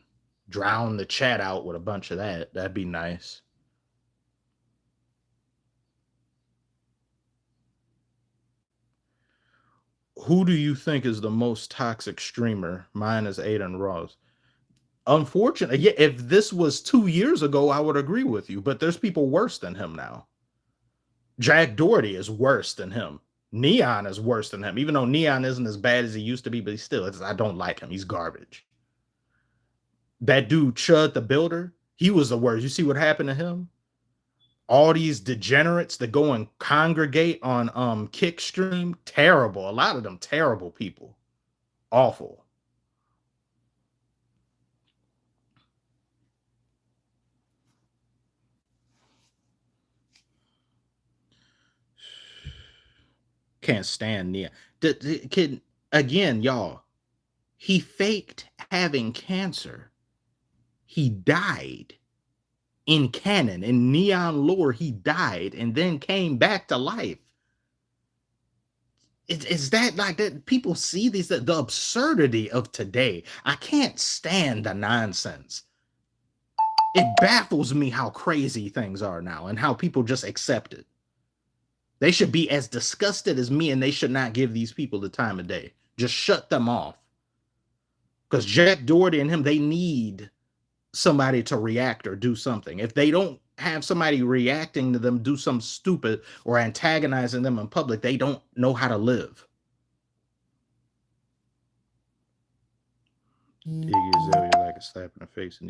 drown the chat out with a bunch of that, that'd be nice. Who do you think is the most toxic streamer? Mine is Aiden Ross. Unfortunately, yeah, if this was 2 years ago, I would agree with you, but there's people worse than him now. Jack Doherty is worse than him. Neon is worse than him, even though Neon isn't as bad as he used to be, but I don't like him. He's garbage. That dude, Chud the Builder, he was the worst. You see what happened to him? All these degenerates that go and congregate on Kickstream, terrible. A lot of them terrible people. Awful. Can't stand Neon. The kid, again, y'all, he faked having cancer. He died. In canon, in Neon lore, he died and then came back to life. Is that like that? People see these, the absurdity of today. I can't stand the nonsense. It baffles me how crazy things are now and how people just accept it. They should be as disgusted as me, and they should not give these people the time of day. Just shut them off. Because Jack Doherty and him, they need somebody to react or do something. If they don't have somebody reacting to them do something stupid or antagonizing them in public, they don't know how to live. Iggy Azalea like a slap in the face.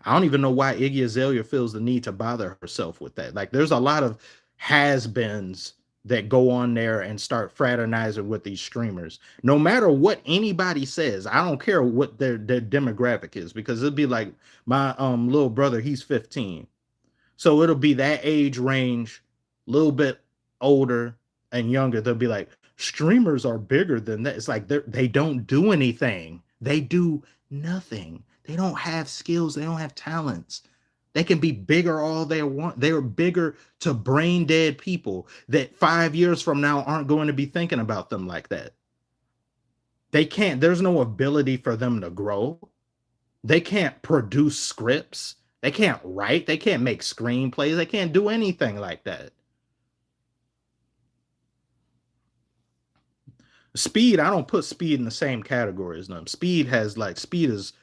I don't even know why Iggy Azalea feels the need to bother herself with that. Like, there's a lot of has-beens that go on there and start fraternizing with these streamers. No matter what anybody says, I don't care what their demographic is, because it'd be like my little brother, he's 15. So it'll be that age range, a little bit older and younger. They'll be like, streamers are bigger than that. It's like they don't do anything. They do nothing. They don't have skills. They don't have talents. They can be bigger all they want. They're bigger to brain dead people that 5 years from now aren't going to be thinking about them like that. They can't, there's no ability for them to grow. They can't produce scripts. They can't write. They can't make screenplays. They can't do anything like that. Speed, I don't put Speed in the same category as them. Speed is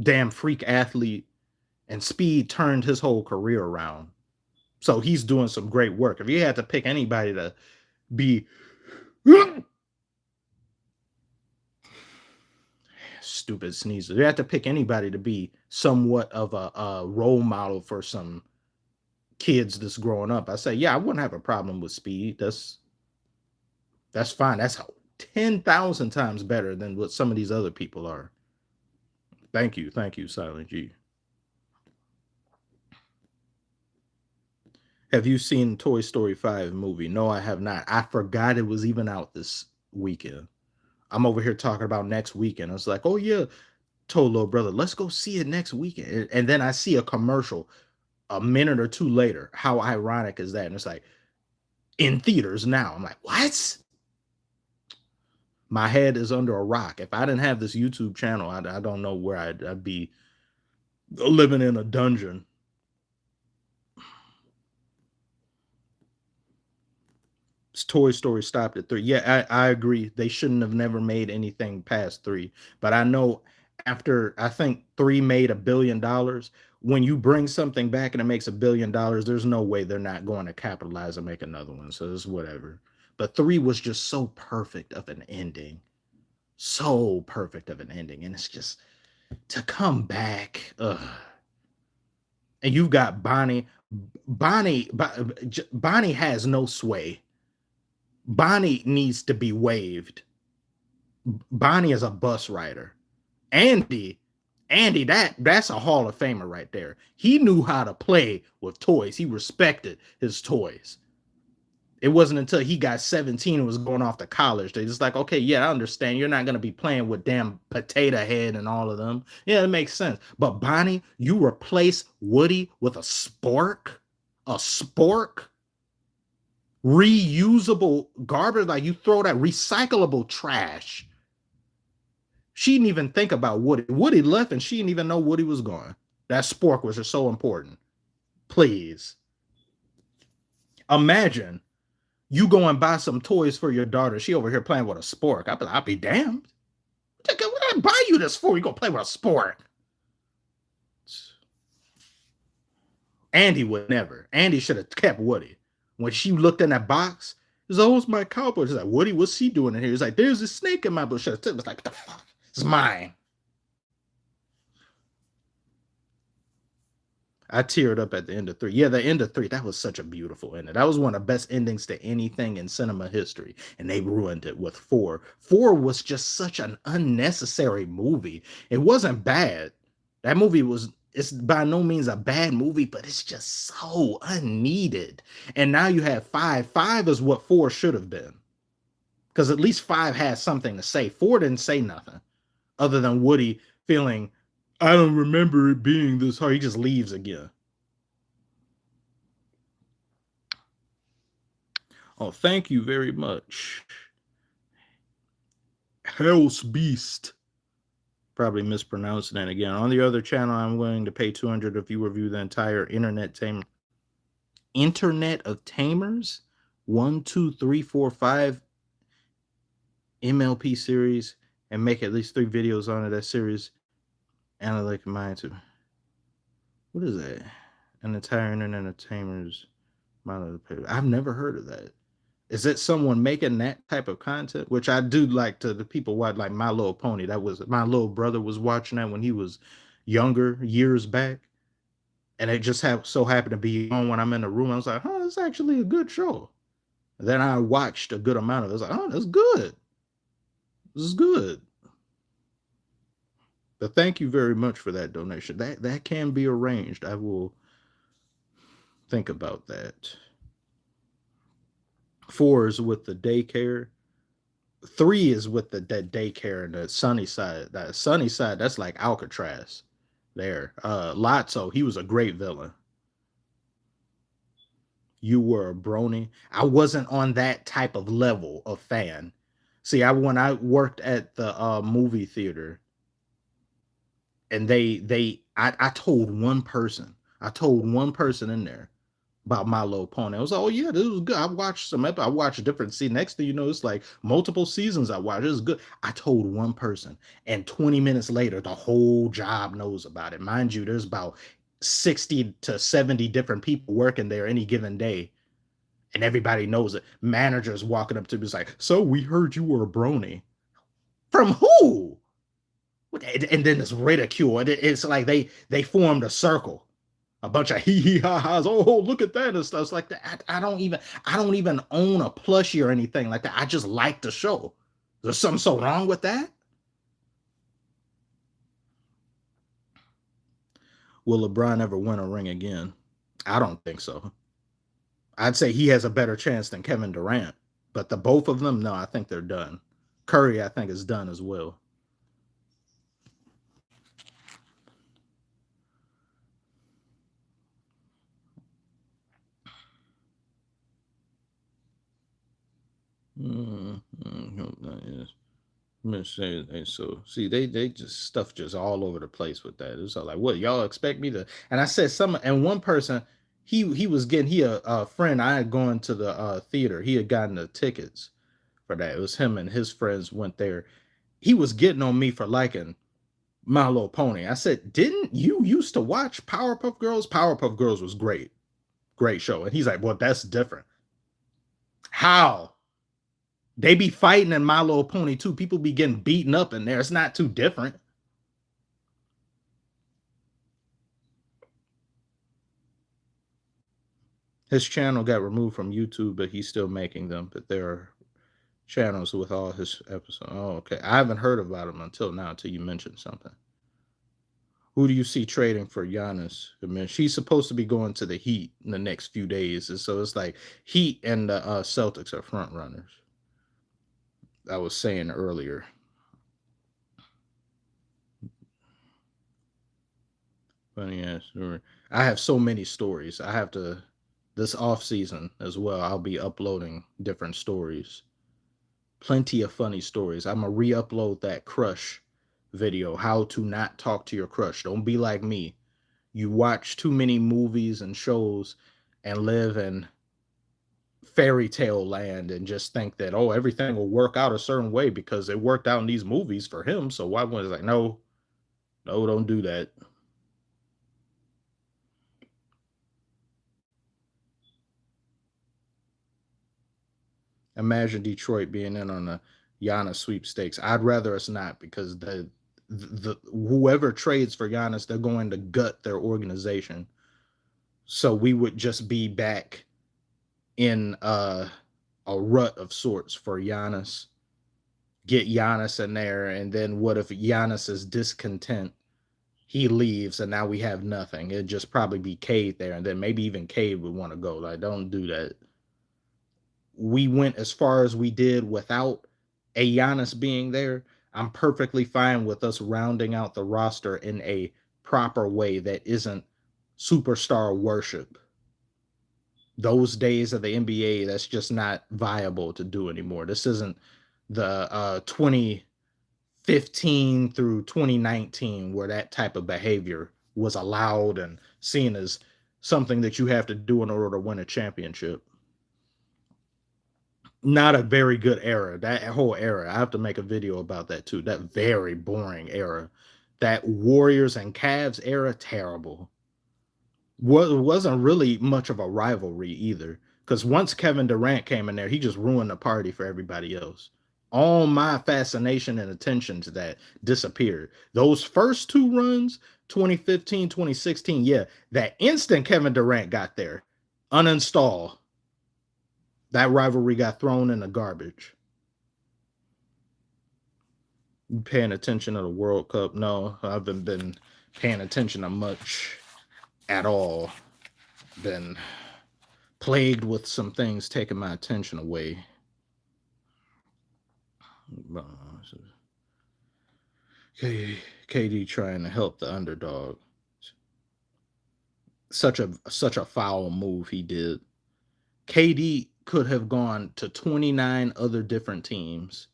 damn freak athlete, and Speed turned his whole career around. So he's doing some great work. If you had to pick anybody to be stupid sneezes, you have to pick anybody to be somewhat of a role model for some kids that's growing up, I say, yeah, I wouldn't have a problem with Speed. That's fine. That's 10,000 times better than what some of these other people are. Thank you, Silent G. Have you seen Toy Story 5 movie? No, I have not. I forgot it was even out this weekend. I'm over here talking about next weekend. I was like, oh yeah, told little brother, let's go see it next weekend. And then I see a commercial a minute or two later. How ironic is that? And it's like, in theaters now. I'm like, what? My head is under a rock. If I didn't have this YouTube channel, I don't know where I'd be living in a dungeon. Toy Story stopped at 3. Yeah, I agree. They shouldn't have never made anything past 3. But I know after, I think 3 made $1 billion. When you bring something back and it makes $1 billion, there's no way they're not going to capitalize and make another one. So it's whatever. But 3 was just so perfect of an ending. So perfect of an ending. And it's just to come back. Ugh. And you've got Bonnie. Bonnie has no sway. Bonnie needs to be waived. Bonnie is a bus rider. Andy, that's a Hall of Famer right there. He knew how to play with toys. He respected his toys. It wasn't until he got 17 and was going off to college. They just like, okay, yeah, I understand. You're not going to be playing with damn Potato Head and all of them. Yeah, it makes sense. But Bonnie, you replace Woody with a spork? A spork? Reusable garbage, like you throw that recyclable trash She didn't even think about Woody. Woody left and she didn't even know Woody was gone. That spork was just so important. Please. Imagine you go and buy some toys for your daughter. She over here playing with a spork. I'll be damned. What did I buy you this for? You gonna play with a spork? Andy would never. Andy should have kept Woody. When she looked in that box, it's always my cowboy. She's like, Woody, what's he doing in here? He's like, there's a snake in my bush. It was like, what the fuck? It's mine. I teared up at the end of 3. Yeah, the end of 3, that was such a beautiful ending. That was one of the best endings to anything in cinema history. And they ruined it with 4. 4 was just such an unnecessary movie. It wasn't bad. That movie was, it's by no means a bad movie, but it's just so unneeded. And now you have 5. 5 is what 4 should have been. Because at least 5 has something to say. 4 didn't say nothing other than Woody feeling, I don't remember it being this hard. He just leaves again. Oh, thank you very much. Hell's Beast. Probably mispronouncing it again. On the other channel, I'm willing to pay 200 if you review the entire Internet of Tamers 1, 2, 3, 4, 5 MLP series and make at least 3 videos on it. That series. And I like mine too. What is that? An entire Internet of Tamers. I've never heard of that. Is it someone making that type of content? Which I do like to the people watch, like My Little Pony. That was my little brother was watching that when he was younger, years back. And it just so happened to be on when I'm in the room. I was like, oh, it's actually a good show. And then I watched a good amount of it. I was like, oh, that's good. This is good. But thank you very much for that donation. That can be arranged. I will think about that. 4 is with the daycare. 3 is with the daycare and the sunny side. That sunny side, that's like Alcatraz. There. Lotso, he was a great villain. You were a brony. I wasn't on that type of level of fan. See, when I worked at the movie theater, and I told one person in there about My Little Pony. I was like, oh yeah, this was good. I watched I watched different seasons. Next thing you know, it's like multiple seasons I watched. It was good. I told one person, and 20 minutes later, the whole job knows about it. Mind you, there's about 60 to 70 different people working there any given day. And everybody knows it. Managers walking up to me, like, so we heard you were a brony. From who? And then it's ridicule. It's like they formed a circle, a bunch of hee hee ha ha's. Oh, look at that and stuff. It's like that. I don't even own a plushie or anything like that. I just like the show. There's something so wrong with that? Will LeBron ever win a ring again? I don't think so. I'd say he has a better chance than Kevin Durant, but the both of them, no, I think they're done. Curry, I think, is done as well. So see, they just stuff just all over the place with that. It's all like, what y'all expect me to? And I said and one person, he was getting a friend. I had gone to the theater. He had gotten the tickets for that. It was him and his friends went there. He was getting on me for liking My Little Pony. I said, didn't you used to watch Powerpuff Girls? Powerpuff Girls was great show. And he's like, well, that's different. How? They be fighting in My Little Pony too. People be getting beaten up in there. It's not too different. His channel got removed from YouTube, but he's still making them. But there are channels with all his episodes. Oh, okay. I haven't heard about him until now, until you mentioned something. Who do you see trading for Giannis? I mean, she's supposed to be going to the Heat in the next few days. And so it's like Heat and the Celtics are front runners. I was saying earlier. Funny ass story. I have so many stories. I have to, this off season as well, I'll be uploading different stories. Plenty of funny stories. I'm going to re-upload that Crush video, how to not talk to your crush. Don't be like me. You watch too many movies and shows and live in fairy tale land and just think that, oh, everything will work out a certain way because it worked out in these movies for him. So why was like, no, no, don't do that. Imagine Detroit being in on the Giannis sweepstakes. I'd rather us not because the whoever trades for Giannis, they're going to gut their organization. So we would just be back in a rut of sorts for Giannis. Get Giannis in there, and then what if Giannis is discontent? He leaves, and now we have nothing. It'd just probably be Cade there, and then maybe even Cade would want to go. Like, don't do that. We went as far as we did without a Giannis being there. I'm perfectly fine with us rounding out the roster in a proper way that isn't superstar worship. Those days of the NBA, that's just not viable to do anymore. This isn't the 2015 through 2019 where that type of behavior was allowed and seen as something that you have to do in order to win a championship. Not a very good era. That whole era, I have to make a video about that too. That very boring era. That Warriors and Cavs era, terrible. Wasn't really much of a rivalry either. Because once Kevin Durant came in there, he just ruined the party for everybody else. All my fascination and attention to that disappeared. Those first two runs, 2015, 2016, yeah, that instant Kevin Durant got there, uninstall. That rivalry got thrown in the garbage. You paying attention to the World Cup? No, I haven't been paying attention to much at all. Been plagued with some things taking my attention away. KD trying to help the underdog. Such a foul move he did. KD could have gone to 29 other different teams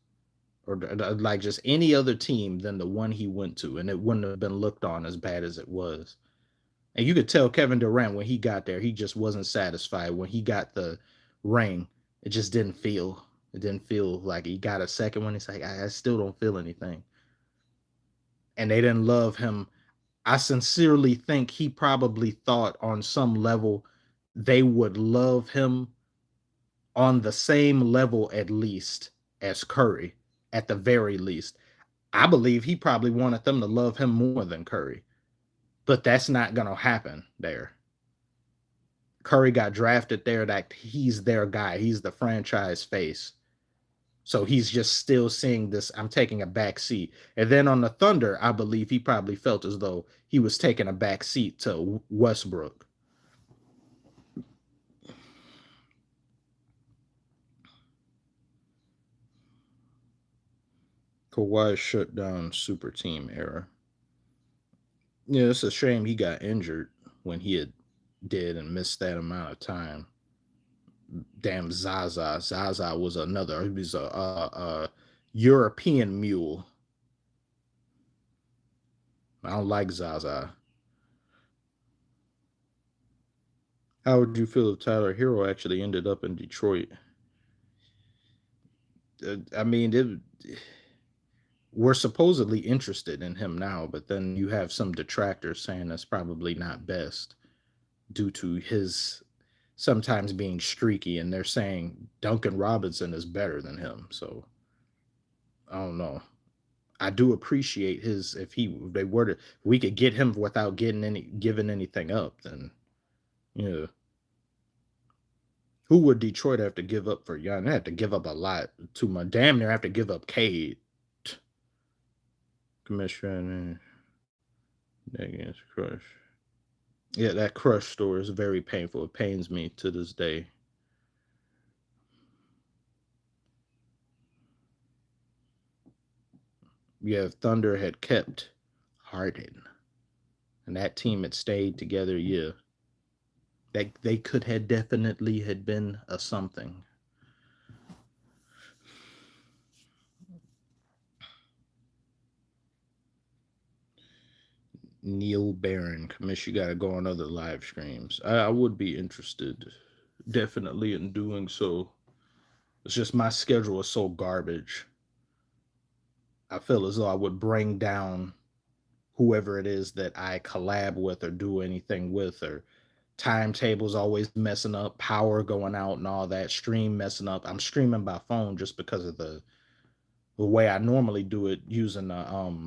or like just any other team than the one he went to, and it wouldn't have been looked on as bad as it was. And you could tell Kevin Durant when he got there, he just wasn't satisfied. When he got the ring, it just didn't feel. It didn't feel like he got a second one. It's like I still don't feel anything. And they didn't love him. I sincerely think he probably thought on some level they would love him on the same level at least as Curry, at the very least. I believe he probably wanted them to love him more than Curry. But that's not going to happen there. Curry got drafted there, that he's their guy. He's the franchise face. So he's just still seeing this, I'm taking a back seat. And then on the Thunder, I believe he probably felt as though he was taking a back seat to Westbrook. Kawhi shut down super team era. Yeah, it's a shame he got injured when he had did and missed that amount of time. Damn Zaza. Zaza was another. He was a European mule. I don't like Zaza. How would you feel if Tyler Hero actually ended up in Detroit? I mean, we're supposedly interested in him now, but then you have some detractors saying that's probably not best due to his sometimes being streaky, and they're saying Duncan Robinson is better than him. So I don't know. I do appreciate his if they were to we could get him without giving anything up, then yeah. Who would Detroit have to give up for Young? They have to give up a lot. To my damn near have to give up Cade. Commissioner against Crush. Yeah, that Crush story is very painful. It pains me to this day. Yeah, if Thunder had kept Harden and that team had stayed together, yeah, they could have definitely had been a something. Neil Barron, Commish, you got to go on other live streams. I would be interested, definitely, in doing so. It's just my schedule is so garbage. I feel as though I would bring down whoever it is that I collab with or do anything with, or timetables always messing up, power going out, and all that. Stream messing up. I'm streaming by phone just because of the way I normally do it using the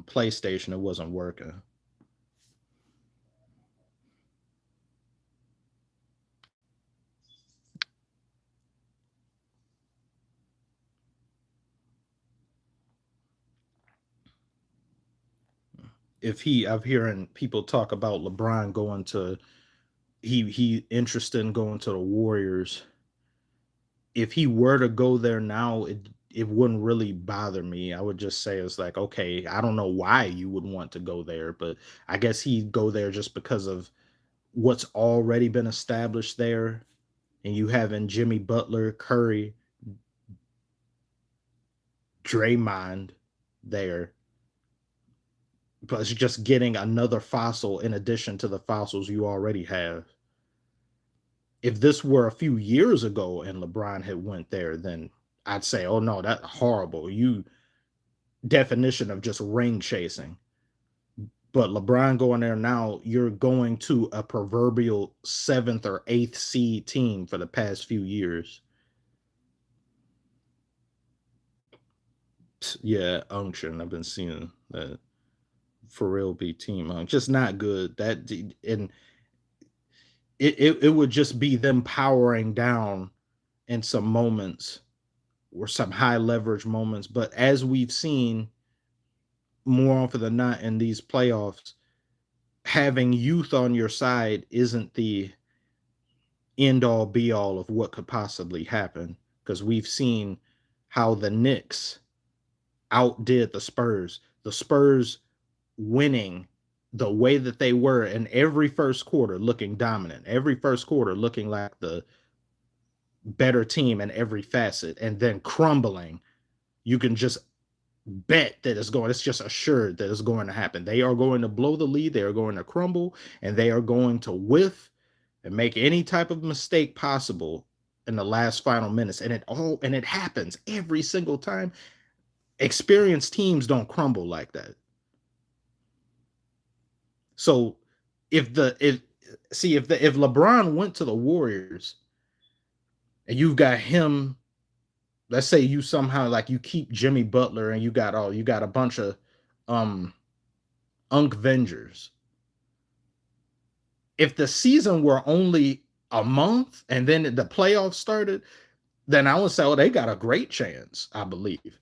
PlayStation. It wasn't working. If he, I'm hearing people talk about LeBron going to, he interested in going to the Warriors. If he were to go there now, it wouldn't really bother me. I would just say it's like, okay, I don't know why you would want to go there, but I guess he'd go there just because of what's already been established there. And you having Jimmy Butler, Curry, Draymond there, plus just getting another fossil in addition to the fossils you already have. If this were a few years ago and LeBron had went there, then I'd say, oh no, that's horrible. You definition of just ring chasing. But LeBron going there now, you're going to a proverbial seventh or eighth seed team for the past few years. Yeah, unction. I've been seeing that for real be team just not good. That and it would just be them powering down in some moments or some high leverage moments. But as we've seen more often than not in these playoffs, having youth on your side isn't the end all be all of what could possibly happen, because we've seen how the Knicks outdid the Spurs. The Spurs winning the way that they were in every first quarter, looking dominant, every first quarter looking like the better team in every facet, and then crumbling. You can just bet that it's just assured that it's going to happen. They are going to blow the lead, they are going to crumble, and they are going to whiff and make any type of mistake possible in the last final minutes. And it happens every single time. Experienced teams don't crumble like that. So if LeBron went to the Warriors and you've got him, let's say you somehow like you keep Jimmy Butler and you got a bunch of um Unk Vengers. If the season were only a month and then the playoffs started, then I would say, oh, they got a great chance, I believe.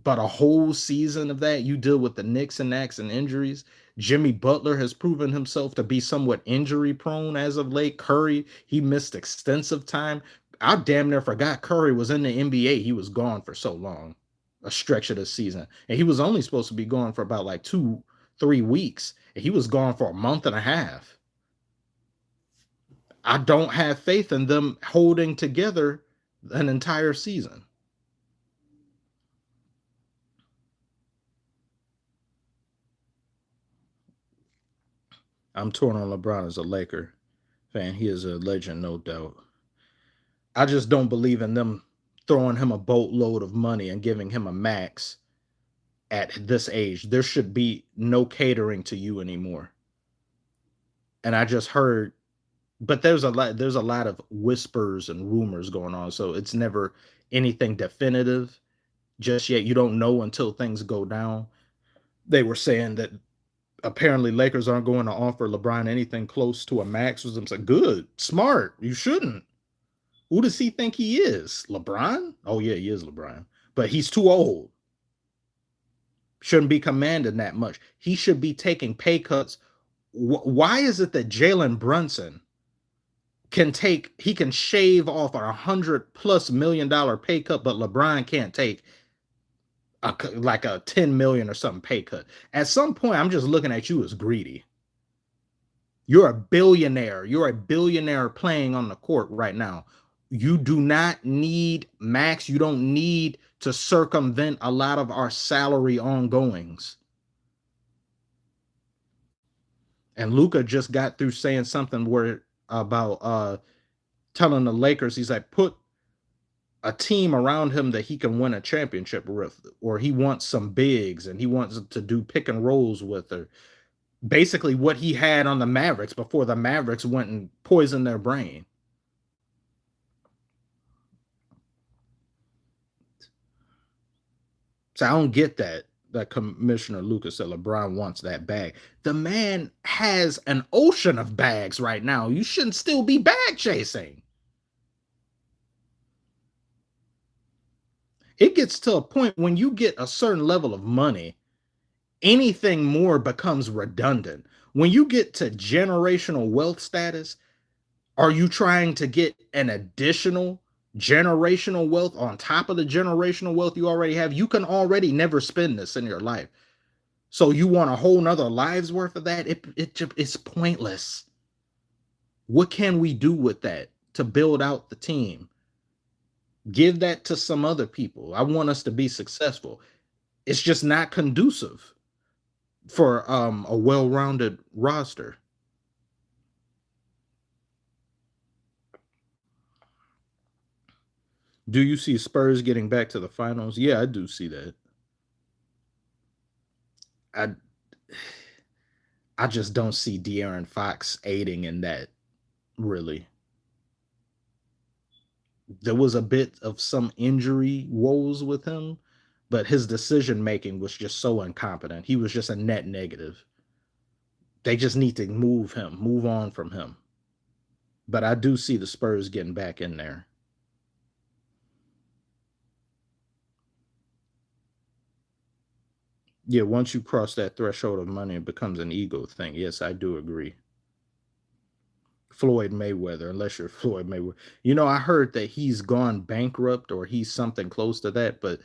But a whole season of that, you deal with the Knicks and Knacks and injuries. Jimmy Butler has proven himself to be somewhat injury prone as of late. Curry, he missed extensive time. I damn near forgot Curry was in the NBA. He was gone for so long, a stretch of the season. And he was only supposed to be gone for about like 2, 3 weeks. And he was gone for a month and a half. I don't have faith in them holding together an entire season. I'm torn on LeBron as a Laker fan. He is a legend, no doubt. I just don't believe in them throwing him a boatload of money and giving him a max at this age. There should be no catering to you anymore. And I just heard, but there's a lot of whispers and rumors going on, so it's never anything definitive just yet. You don't know until things go down. They were saying that apparently Lakers aren't going to offer LeBron anything close to a max. I'm like, good, smart. You shouldn't. Who does he think he is? LeBron? Oh yeah, he is LeBron, but he's too old. Shouldn't be commanding that much. He should be taking pay cuts. Why is it that Jalen Brunson he can shave off $100+ million pay cut, but LeBron can't take like a 10 million or something pay cut? At some point, I'm just looking at you as greedy. You're a billionaire. You're a billionaire playing on the court right now. You do not need max. You don't need to circumvent a lot of our salary ongoings. And Luka just got through saying something where about telling the Lakers, he's like, put a team around him that he can win a championship with, or he wants some bigs and he wants to do pick and rolls with, or basically what he had on the Mavericks before the Mavericks went and poisoned their brain. So I don't get that Commissioner Lucas said LeBron wants that bag. The man has an ocean of bags right now. You shouldn't still be bag chasing. It gets to a point when you get a certain level of money, anything more becomes redundant. When you get to generational wealth status, are you trying to get an additional generational wealth on top of the generational wealth you already have? You can already never spend this in your life. So you want a whole nother lives worth of that? It's pointless. What can we do with that to build out the team? Give that to some other people. I want us to be successful. It's just not conducive for a well-rounded roster. Do you see Spurs getting back to the finals? Yeah, I do see that. I I just don't see De'Aaron Fox aiding in that, really. There was a bit of some injury woes with him, but his decision making was just so incompetent. He was just a net negative. They just need to move on from him. But I do see the Spurs getting back in there. Yeah, once you cross that threshold of money, it becomes an ego thing. Yes, I do agree. Floyd Mayweather, unless you're Floyd Mayweather. You know, I heard that he's gone bankrupt or he's something close to that, but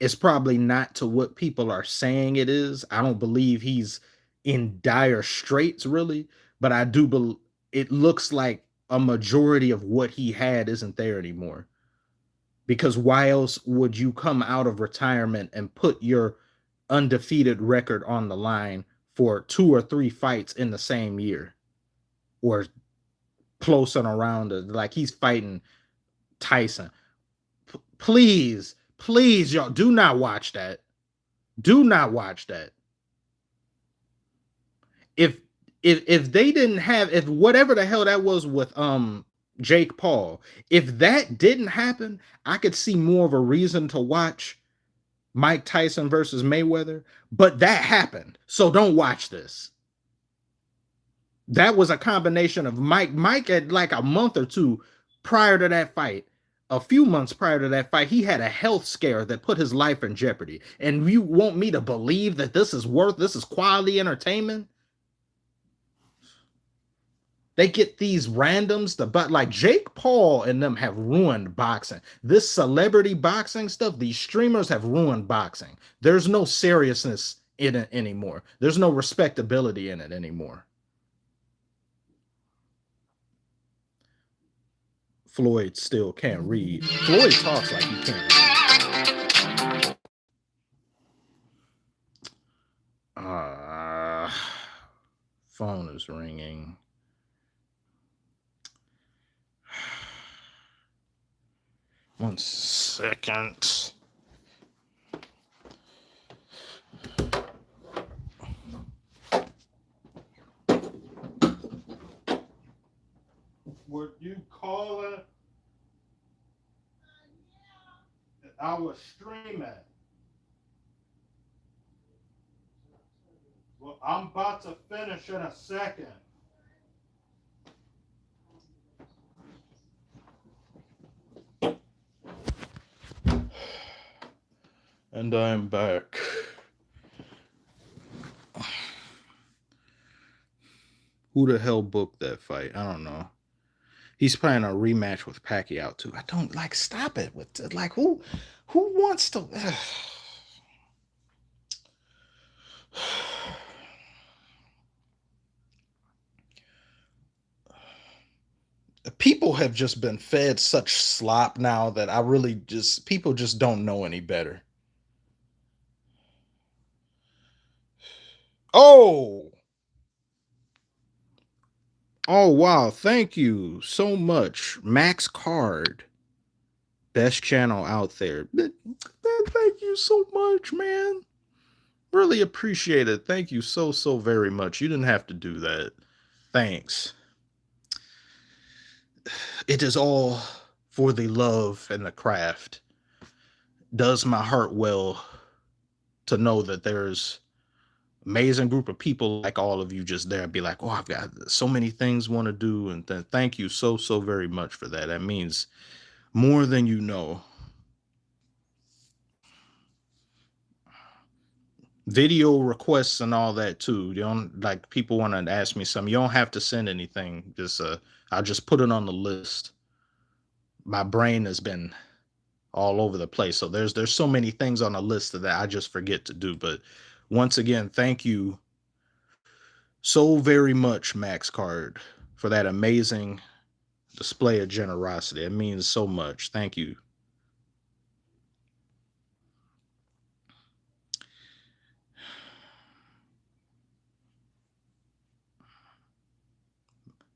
it's probably not to what people are saying it is. I don't believe he's in dire straits, really, but I do believe it looks like a majority of what he had isn't there anymore. Because why else would you come out of retirement and put your undefeated record on the line for 2 or 3 fights in the same year, or close and around it? Like he's fighting Tyson. Please, please, y'all, do not watch that. Do not watch that. If if they didn't have, if whatever the hell that was with Jake Paul, if that didn't happen, I could see more of a reason to watch Mike Tyson versus Mayweather, but that happened. So don't watch this. That was a combination of Mike had like a month or two prior to that fight, a few months prior to that fight, he had a health scare that put his life in jeopardy. And you want me to believe that this is quality entertainment? They get these randoms, but like Jake Paul and them have ruined boxing. This celebrity boxing stuff, these streamers have ruined boxing. There's no seriousness in it anymore. There's no respectability in it anymore. Floyd still can't read. Floyd talks like he can't read. Phone is ringing. One second. Would you call it? I was streaming. Well, I'm about to finish in a second. And I'm back. Who the hell booked that fight? I don't know. He's planning a rematch with Pacquiao too. I don't like. Stop it with like who wants to. People have just been fed such slop now that I really just people just don't know any better. Oh, Oh wow, thank you so much, Max Card, best channel out there. Thank you so much, man. Really appreciate it. Thank you so very much. You didn't have to do that. Thanks. It is all for the love and the craft. Does my heart well to know that there's amazing group of people like all of you just there. Be like, oh, I've got so many things want to do, and thank you so very much for that. That means more than you know. Video requests and all that too. You don't like people want to ask me something. You don't have to send anything. Just I'll just put it on the list. My brain has been all over the place. So there's so many things on the list that I just forget to do. But once again, thank you so very much, Max Card, for that amazing display of generosity. It means so much. Thank you.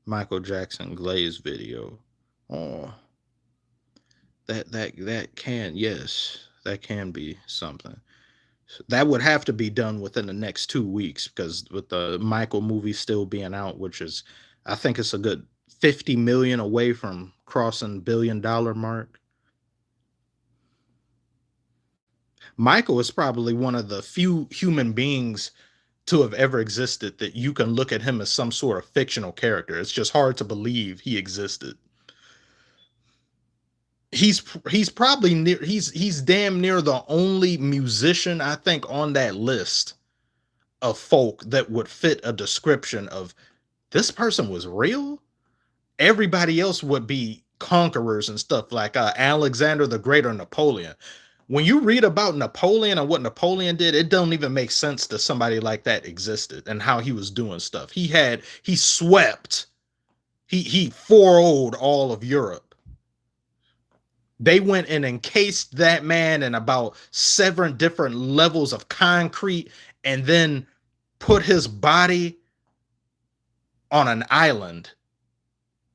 Michael Jackson Glaze video. Oh, that can, yes, that can be something. That would have to be done within the next 2 weeks because with the Michael movie still being out, which is I think it's a good 50 million away from crossing $1 billion mark. Michael is probably one of the few human beings to have ever existed that you can look at him as some sort of fictional character. It's just hard to believe he existed. He's probably near he's damn near the only musician I think on that list of folk that would fit a description of this person was real. Everybody else would be conquerors and stuff like Alexander the Great or Napoleon. When you read about Napoleon and what Napoleon did, it don't even make sense that somebody like that existed and how he was doing stuff. He swept, he 4-0'd all of Europe. They went and encased that man in about 7 different levels of concrete and then put his body on an island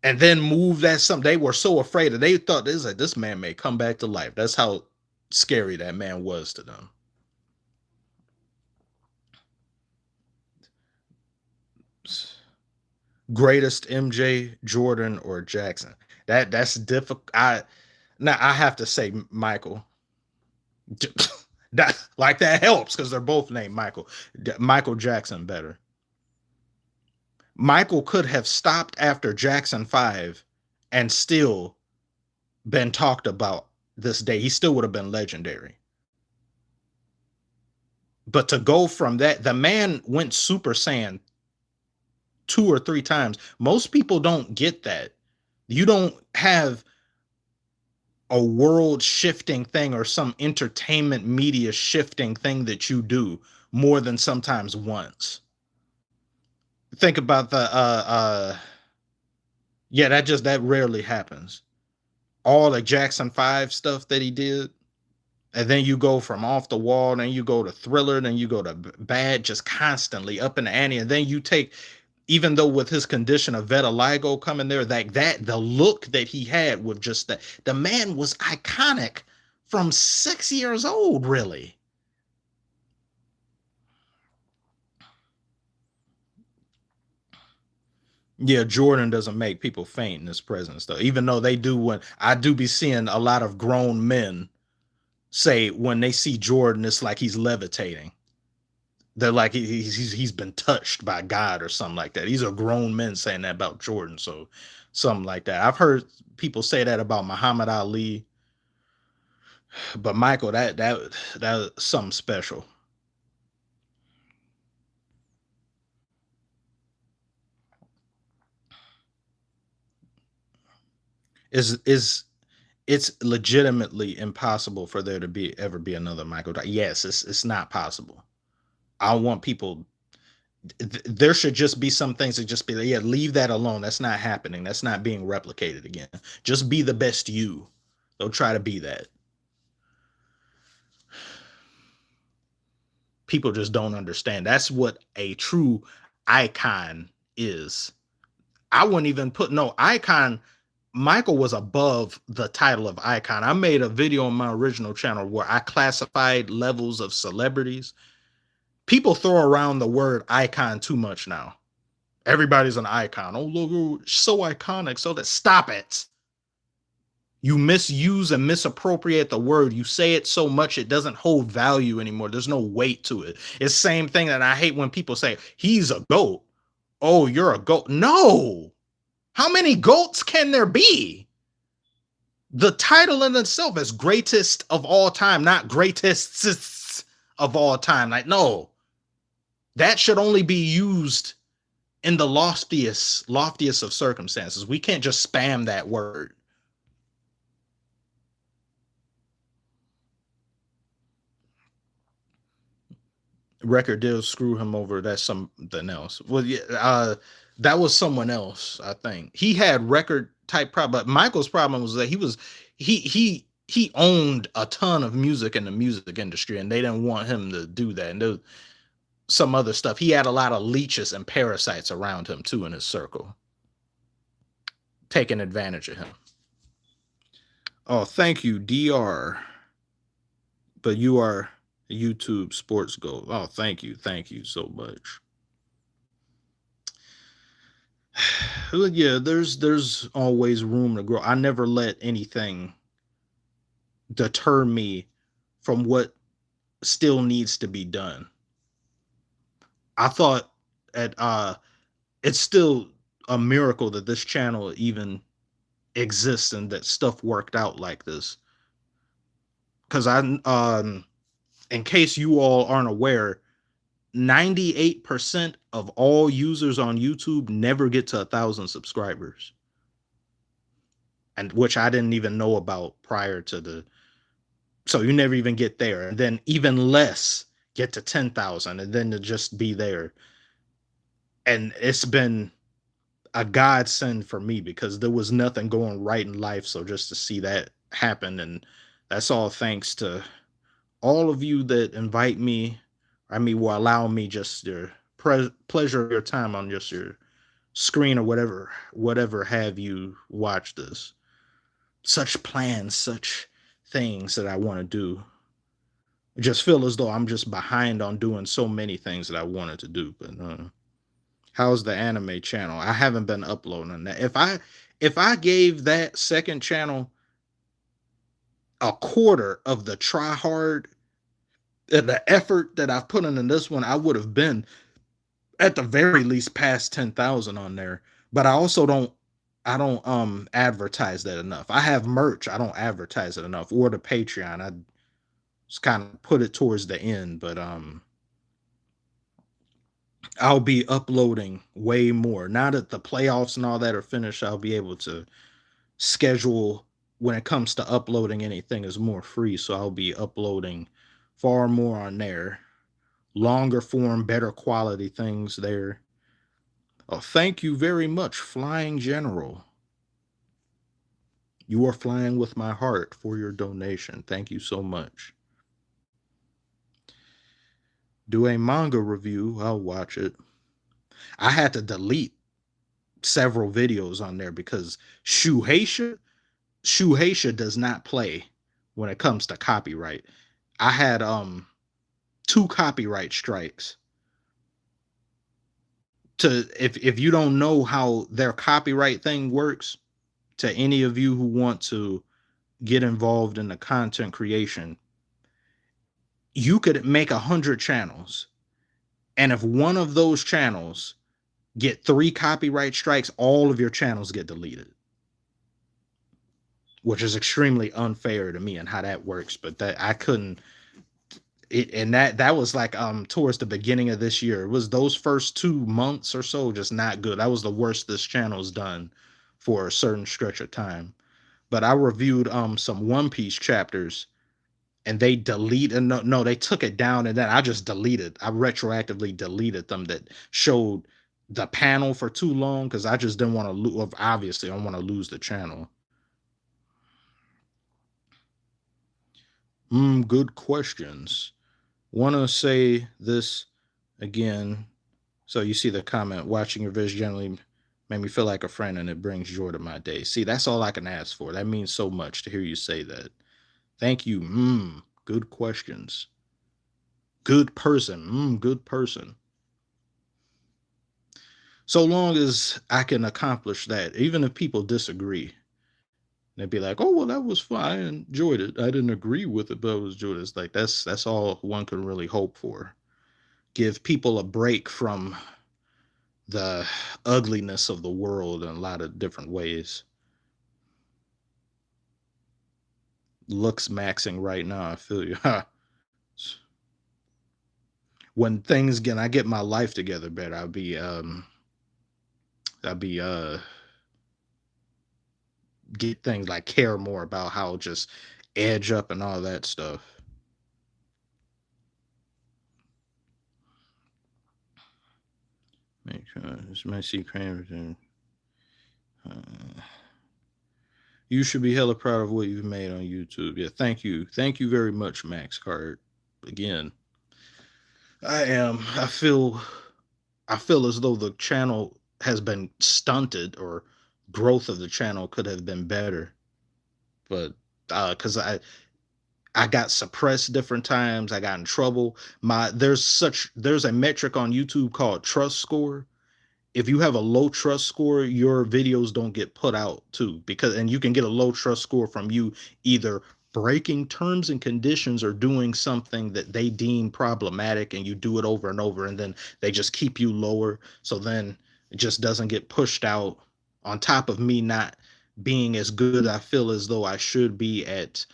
and then move that some. They were so afraid that they thought this man may come back to life. That's how scary that man was to them. Greatest MJ, Jordan, or Jackson? That's difficult. I have to say Michael. That helps because they're both named Michael. Michael Jackson better. Michael could have stopped after Jackson 5 and still been talked about this day. He still would have been legendary. But to go from that, the man went Super Saiyan 2 or 3 times. Most people don't get that. You don't have a world shifting thing or some entertainment media shifting thing that you do more than sometimes once. Think about the yeah, that rarely happens. All the Jackson 5 stuff that he did, and then you go from Off the Wall, then you go to Thriller, then you go to Bad, just constantly up in the ante, and then you take, even though with his condition of vitiligo coming there, that the look that he had with just that, the man was iconic from 6 years old, really. Yeah, Jordan doesn't make people faint in his presence, though. Even though they do, when I do be seeing a lot of grown men say when they see Jordan, it's like he's levitating. They're like he's been touched by God or something like that. These are grown men saying that about Jordan, so something like that. I've heard people say that about Muhammad Ali, but Michael, that something special. Is it's legitimately impossible for there to be ever be another Michael. Yes, it's not possible. I want people. There should just be some things that just be like, yeah, leave that alone. That's not happening. That's not being replicated again. Just be the best you. Don't try to be that. People just don't understand. That's what a true icon is. I wouldn't even put no icon. Michael was above the title of icon. I made a video on my original channel where I classified levels of celebrities. People throw around the word icon too much now. Everybody's an icon. Oh, look, so iconic. So that stop it. You misuse and misappropriate the word. You say it so much it doesn't hold value anymore. There's no weight to it. It's the same thing that I hate when people say he's a goat. Oh, you're a goat. No. How many goats can there be? The title in itself is greatest of all time, not greatest of all time. Like, no. That should only be used in the loftiest of circumstances. We can't just spam that word. Record deals screw him over. That's something else. Well, yeah, that was someone else. I think he had record type problem. But Michael's problem was that he owned a ton of music in the music industry, and they didn't want him to do that. And there was some other stuff. He had a lot of leeches and parasites around him too in his circle, taking advantage of him. Oh, thank you, DR. But you are YouTube sports gold. Oh, thank you so much. Yeah, there's always room to grow. I never let anything deter me from what still needs to be done. I thought at it's still a miracle that this channel even exists and that stuff worked out like this. Cuz in case you all aren't aware, 98% of all users on YouTube never get to 1,000 subscribers. And which I didn't even know about prior to the, so you never even get there. And then even less get to 10,000 and then to just be there. And it's been a godsend for me because there was nothing going right in life. So just to see that happen, and that's all thanks to all of you that invite me. I mean, will allow me just your pleasure of your time on just your screen or whatever have you watch this. Such plans, such things that I want to do. I just feel as though I'm just behind on doing so many things that I wanted to do. But how's the anime channel? I haven't been uploading that. If I gave that second channel a quarter of the try hard and the effort that I've put in this one, I would have been at the very least past 10,000 on there. But I also don't advertise that enough. I have merch, I don't advertise it enough, or the Patreon. I just kind of put it towards the end, but I'll be uploading way more. Now that the playoffs and all that are finished, I'll be able to schedule when it comes to uploading anything is more free. So I'll be uploading far more on there. Longer form, better quality things there. Oh, thank you very much, Flying General. You are flying with my heart for your donation. Thank you so much. Do a manga review. I'll watch it. I had to delete several videos on there because Shueisha does not play when it comes to copyright. I had 2 copyright strikes. To if you don't know how their copyright thing works, to any of you who want to get involved in the content creation, you could make 100 channels, and if one of those channels get 3 copyright strikes, all of your channels get deleted, which is extremely unfair to me and how that works. But that I couldn't it, and that was like towards the beginning of this year. It was those first 2 months or so just not good. That was the worst this channel's done for a certain stretch of time. But I reviewed some One Piece chapters, and they deleted, no, they took it down, and then I retroactively deleted them that showed the panel for too long because I just didn't want to lose. Obviously, I don't want to lose the channel. Good questions. Want to say this again. So you see the comment, watching your vids generally Make me feel like a friend, and it brings joy to my day. See, that's all I can ask for. That means so much to hear you say that. Thank you. Good questions. Good person. Good person. So long as I can accomplish that, even if people disagree, they'd be like, "Oh, well, that was fun. I enjoyed it. I didn't agree with it, but I was enjoyed it." It's like that's all one can really hope for. Give people a break from the ugliness of the world in a lot of different ways. Looks maxing right now. I feel you. When things get, I get my life together better. I'll be get things like care more about how just edge up and all that stuff. Make sure it's my secret. Uh, you should be hella proud of what you've made on YouTube. Yeah, thank you very much, Max Card. Again, I am. I feel as though the channel has been stunted, or growth of the channel could have been better. But because I got suppressed different times, I got in trouble. There's a metric on YouTube called trust score. If you have a low trust score, your videos don't get put out too, because and you can get a low trust score from you either breaking terms and conditions or doing something that they deem problematic, and you do it over and over, and then they just keep you lower, so then it just doesn't get pushed out. On top of me not being as good I feel as though I should be at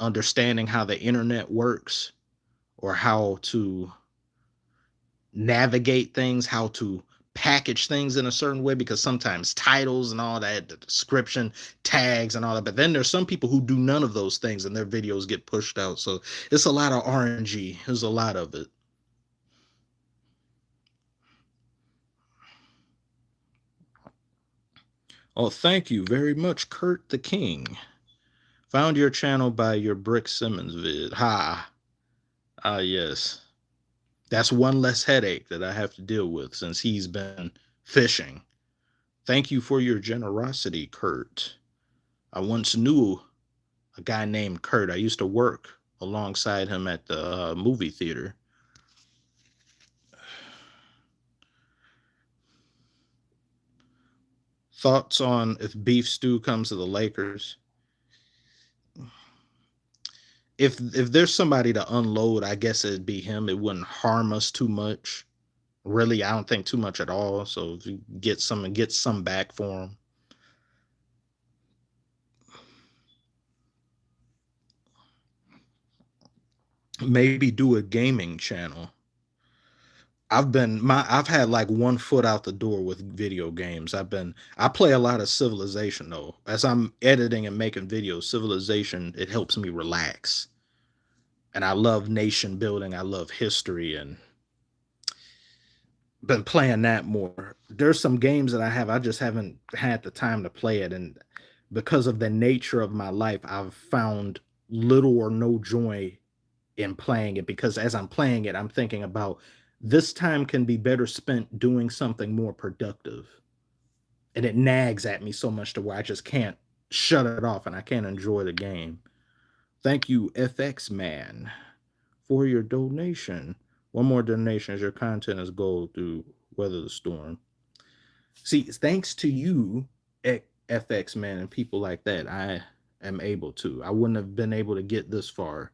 understanding how the internet works, or how to navigate things, how to package things in a certain way, because sometimes titles and all that, the description, tags and all that. But then there's some people who do none of those things and their videos get pushed out. So it's a lot of RNG. There's a lot of it. Oh, thank you very much, Kurt the King. Found your channel by your Brick Simmons vid. Ha. Ah, yes. That's one less headache that I have to deal with since he's been fishing. Thank you for your generosity, Kurt. I once knew a guy named Kurt. I used to work alongside him at the movie theater. Thoughts on if Beef Stew comes to the Lakers? If there's somebody to unload, I guess it'd be him. It wouldn't harm us too much. Really, I don't think too much at all. So if you get some and get some back for him. Maybe do a gaming channel. I've had like one foot out the door with video games. I play a lot of Civilization though. As I'm editing and making videos, Civilization, it helps me relax. And I love nation building. I love history, and been playing that more. There's some games that I just haven't had the time to play it, and because of the nature of my life, I've found little or no joy in playing it, because as I'm playing it, I'm thinking about this time can be better spent doing something more productive. And it nags at me so much to where I just can't shut it off and I can't enjoy the game. Thank you, FX Man, for your donation. One more donation as your content is gold through Weather the Storm. See, thanks to you, FX Man, and people like that, I am able to. I wouldn't have been able to get this far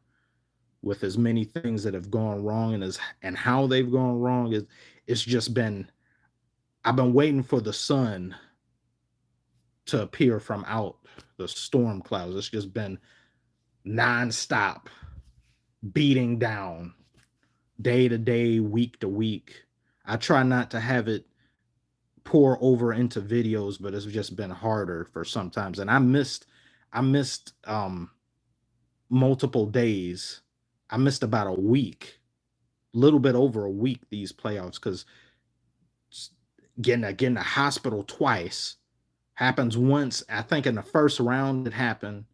with as many things that have gone wrong, and how they've gone wrong. It's just been, I've been waiting for the sun to appear from out the storm clouds. It's just been nonstop beating down, day to day, week to week. I try not to have it pour over into videos, but it's just been harder for sometimes. And I missed multiple days. I missed about a week, a little bit over a week, these playoffs, because getting the hospital twice happens once. I think in the first round it happened,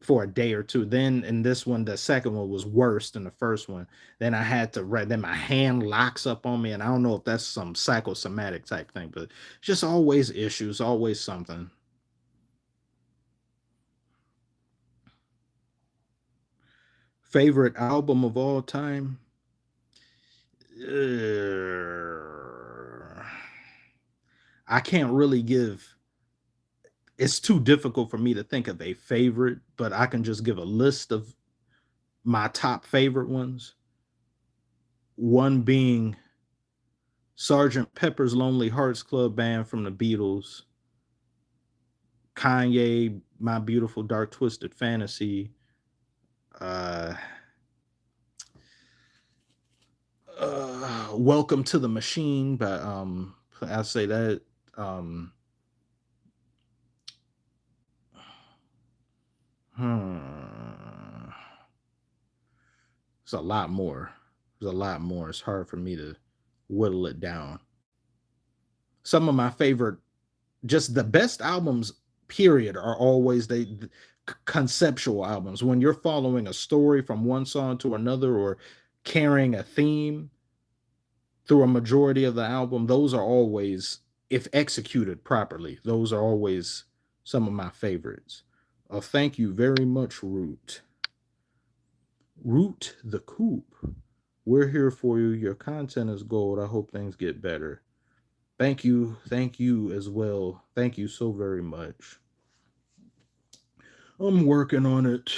for a day or two. Then in this one, the second one was worse than the first one. Then I had to write. Then my hand locks up on me, and I don't know if that's some psychosomatic type thing, but just always issues, always something. Favorite album of all time? I can't really give. It's too difficult for me to think of a favorite, but I can just give a list of my top favorite ones. One being Sergeant Pepper's Lonely Hearts Club Band from the Beatles, Kanye, My Beautiful Dark Twisted Fantasy, uh, Welcome to the Machine by I say that um hmm, it's a lot more. There's a lot more. It's hard for me to whittle it down. Some of my favorite, just the best albums period, are always conceptual albums. When you're following a story from one song to another or carrying a theme through a majority of the album, those are always, if executed properly, those are always some of my favorites. Thank you very much, Root the Coop. We're here for you. Your content is gold. I hope things get better. Thank you as well. Thank you so very much. I'm working on it.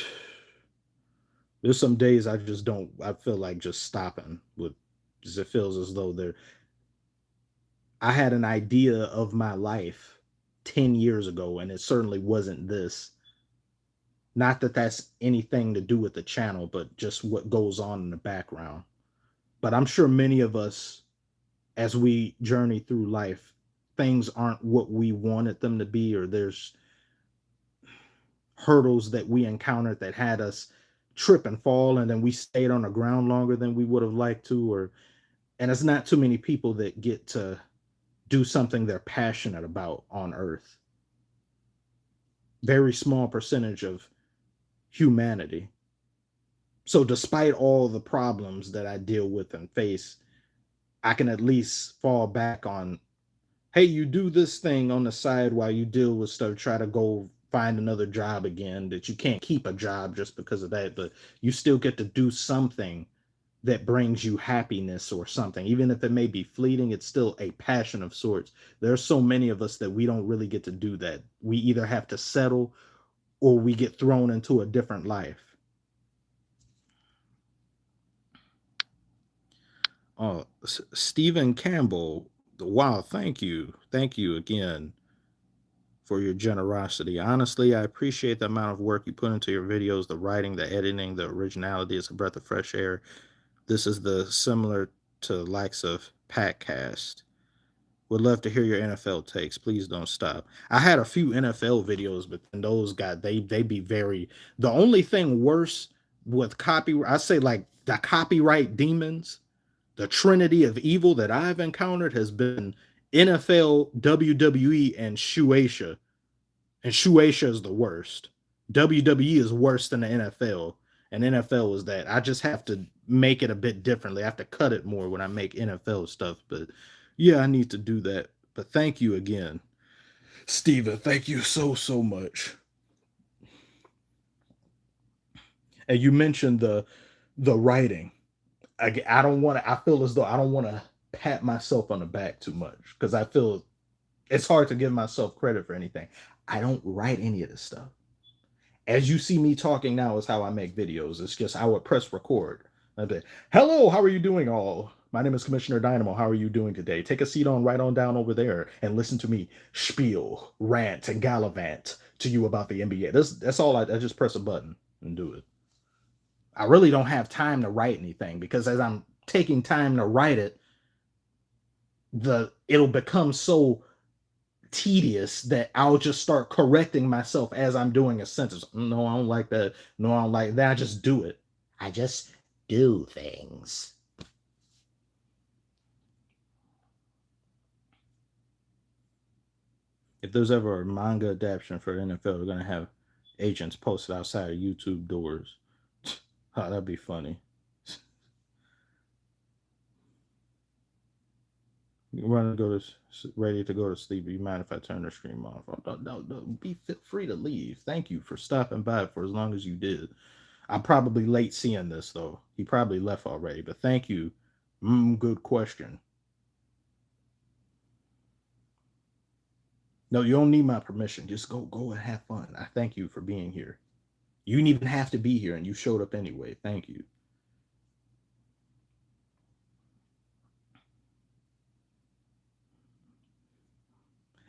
There's some days I just don't. I feel like just stopping with. Because it feels as though there. I had an idea of my life 10 years ago, and it certainly wasn't this. Not that that's anything to do with the channel, but just what goes on in the background. But I'm sure many of us, as we journey through life, things aren't what we wanted them to be, or there's hurdles that we encountered that had us trip and fall, and then we stayed on the ground longer than we would have liked to, or and it's not too many people that get to do something they're passionate about on earth. Very small percentage of humanity. So despite all the problems that I deal with and face, I can at least fall back on, hey, you do this thing on the side while you deal with stuff, try to go find another job again, that you can't keep a job just because of that, but you still get to do something that brings you happiness or something. Even if it may be fleeting, it's still a passion of sorts. There are so many of us that we don't really get to do that. We either have to settle or we get thrown into a different life. Stephen Campbell, wow, thank you. Thank you again for your generosity. Honestly, I appreciate the amount of work you put into your videos, the writing, the editing, the originality. It's a breath of fresh air. This is the similar to the likes of Patcast. Would love to hear your NFL takes. Please don't stop. I had a few NFL videos, but then those got they be very. The only thing worse with copyright, I say like the copyright demons, the trinity of evil that I've encountered has been NFL, WWE, and Shueisha. And Shueisha is the worst. WWE is worse than the NFL, and NFL is that. I just have to make it a bit differently. I have to cut it more when I make NFL stuff. But yeah, I need to do that. But thank you again, Steven. Thank you so much. And you mentioned the writing. I don't want to. I feel as though I don't want to pat myself on the back too much because I feel it's hard to give myself credit for anything. I don't write any of this stuff. As you see me talking now is how I make videos. It's just I would press record. I'd be, hello, how are you doing all? My name is Commissioner Dynamo. How are you doing today? Take a seat on right on down over there and listen to me spiel, rant, and gallivant to you about the NBA. That's all I just press a button and do it. I really don't have time to write anything because as I'm taking time to write it, it'll become so tedious that I'll just start correcting myself as I'm doing a sentence. No, I don't like that. No, I don't like that. I just do it. I just do things. If there's ever a manga adaptation for the NFL, they're gonna have Agents posted outside of YouTube doors. Oh, that'd be funny. You want to go to ready to go to sleep. You mind if I turn the stream off? Oh, no, be free to leave. Thank you for stopping by for as long as you did. I'm probably late seeing this though. He probably left already, but thank you. Good question. No, you don't need my permission. Just go and have fun. I thank you for being here. You didn't even have to be here, and you showed up anyway. Thank you.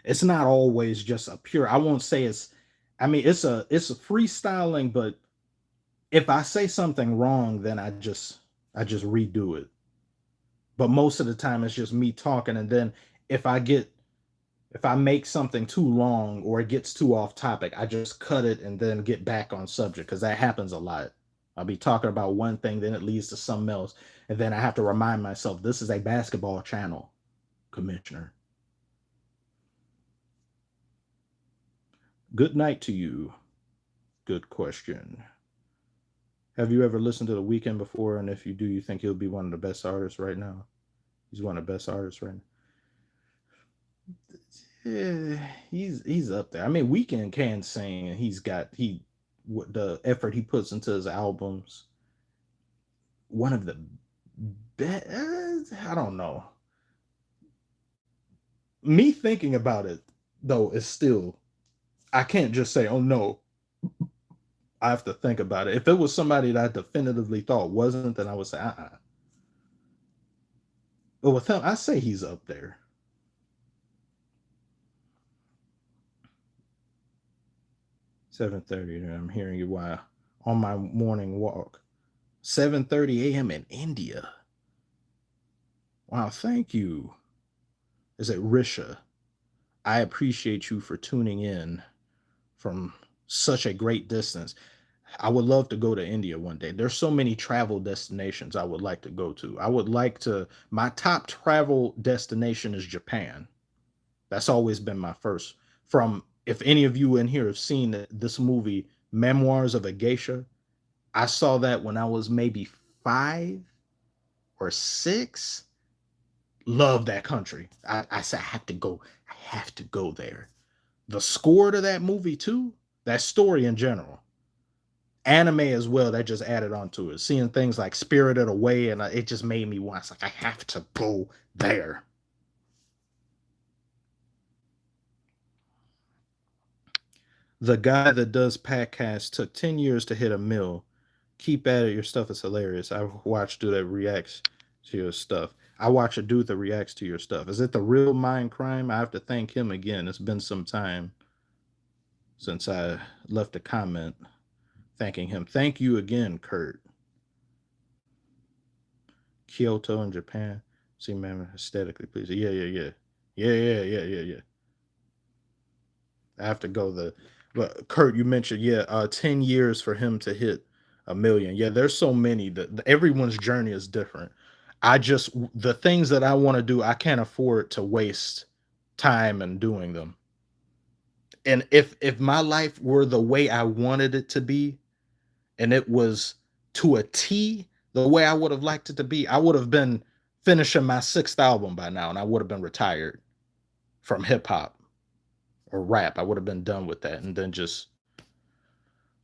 It's not always just a pure. I won't say it's. I mean, it's a freestyling, but if I say something wrong, then I just redo it. But most of the time, it's just me talking, and then if I get if I make something too long or it gets too off topic, I just cut it and then get back on subject because that happens a lot. I'll be talking about one thing, then it leads to something else, and then I have to remind myself this is a basketball channel, Commissioner. Good night to you. Good question. Have you ever listened to The Weeknd before? And if you do, you think he'll be one of the best artists right now? He's one of the best artists right now. He's up there. I mean, Weeknd can sing, and he's got he what the effort he puts into his albums. One of the best. I don't know. Me thinking about it though is still. I can't just say, "Oh no." I have to think about it. If it was somebody that I definitively thought wasn't, then I would say, But with him, I say he's up there. 7:30. I'm hearing you while on my morning walk. 7:30 a.m. in India. Wow, thank you. Is it Risha? I appreciate you for tuning in from such a great distance. I would love to go to India one day. There's so many travel destinations I would like to go to. I would like to my top travel destination is Japan. That's always been my first. From if any of you in here have seen this movie Memoirs of a Geisha, I saw that when I was maybe 5 or 6. Love that country. I said I have to go. I have to go there. The score to that movie too, that story in general, anime as well. That just added on to it. Seeing things like Spirited Away, and it just made me want. It's like I have to go there. The guy that does podcasts took 10 years to hit a mill. Keep at it. Your stuff is hilarious. I watched dude that reacts to your stuff. I watch a dude that reacts to your stuff. Is it the real mind crime? I have to thank him again. It's been some time since I left a comment thanking him. Thank you again, Kurt. Kyoto in Japan. See, man, aesthetically pleasing. Yeah. I have to go the. But Kurt, you mentioned 10 years for him to hit a million. Yeah, there's so many that everyone's journey is different. I just the things that I want to do, I can't afford to waste time in doing them. And if my life were the way I wanted it to be, and it was to a T the way I would have liked it to be, I would have been finishing my sixth album by now, and I would have been retired from hip hop or rap. I would have been done with that, and then just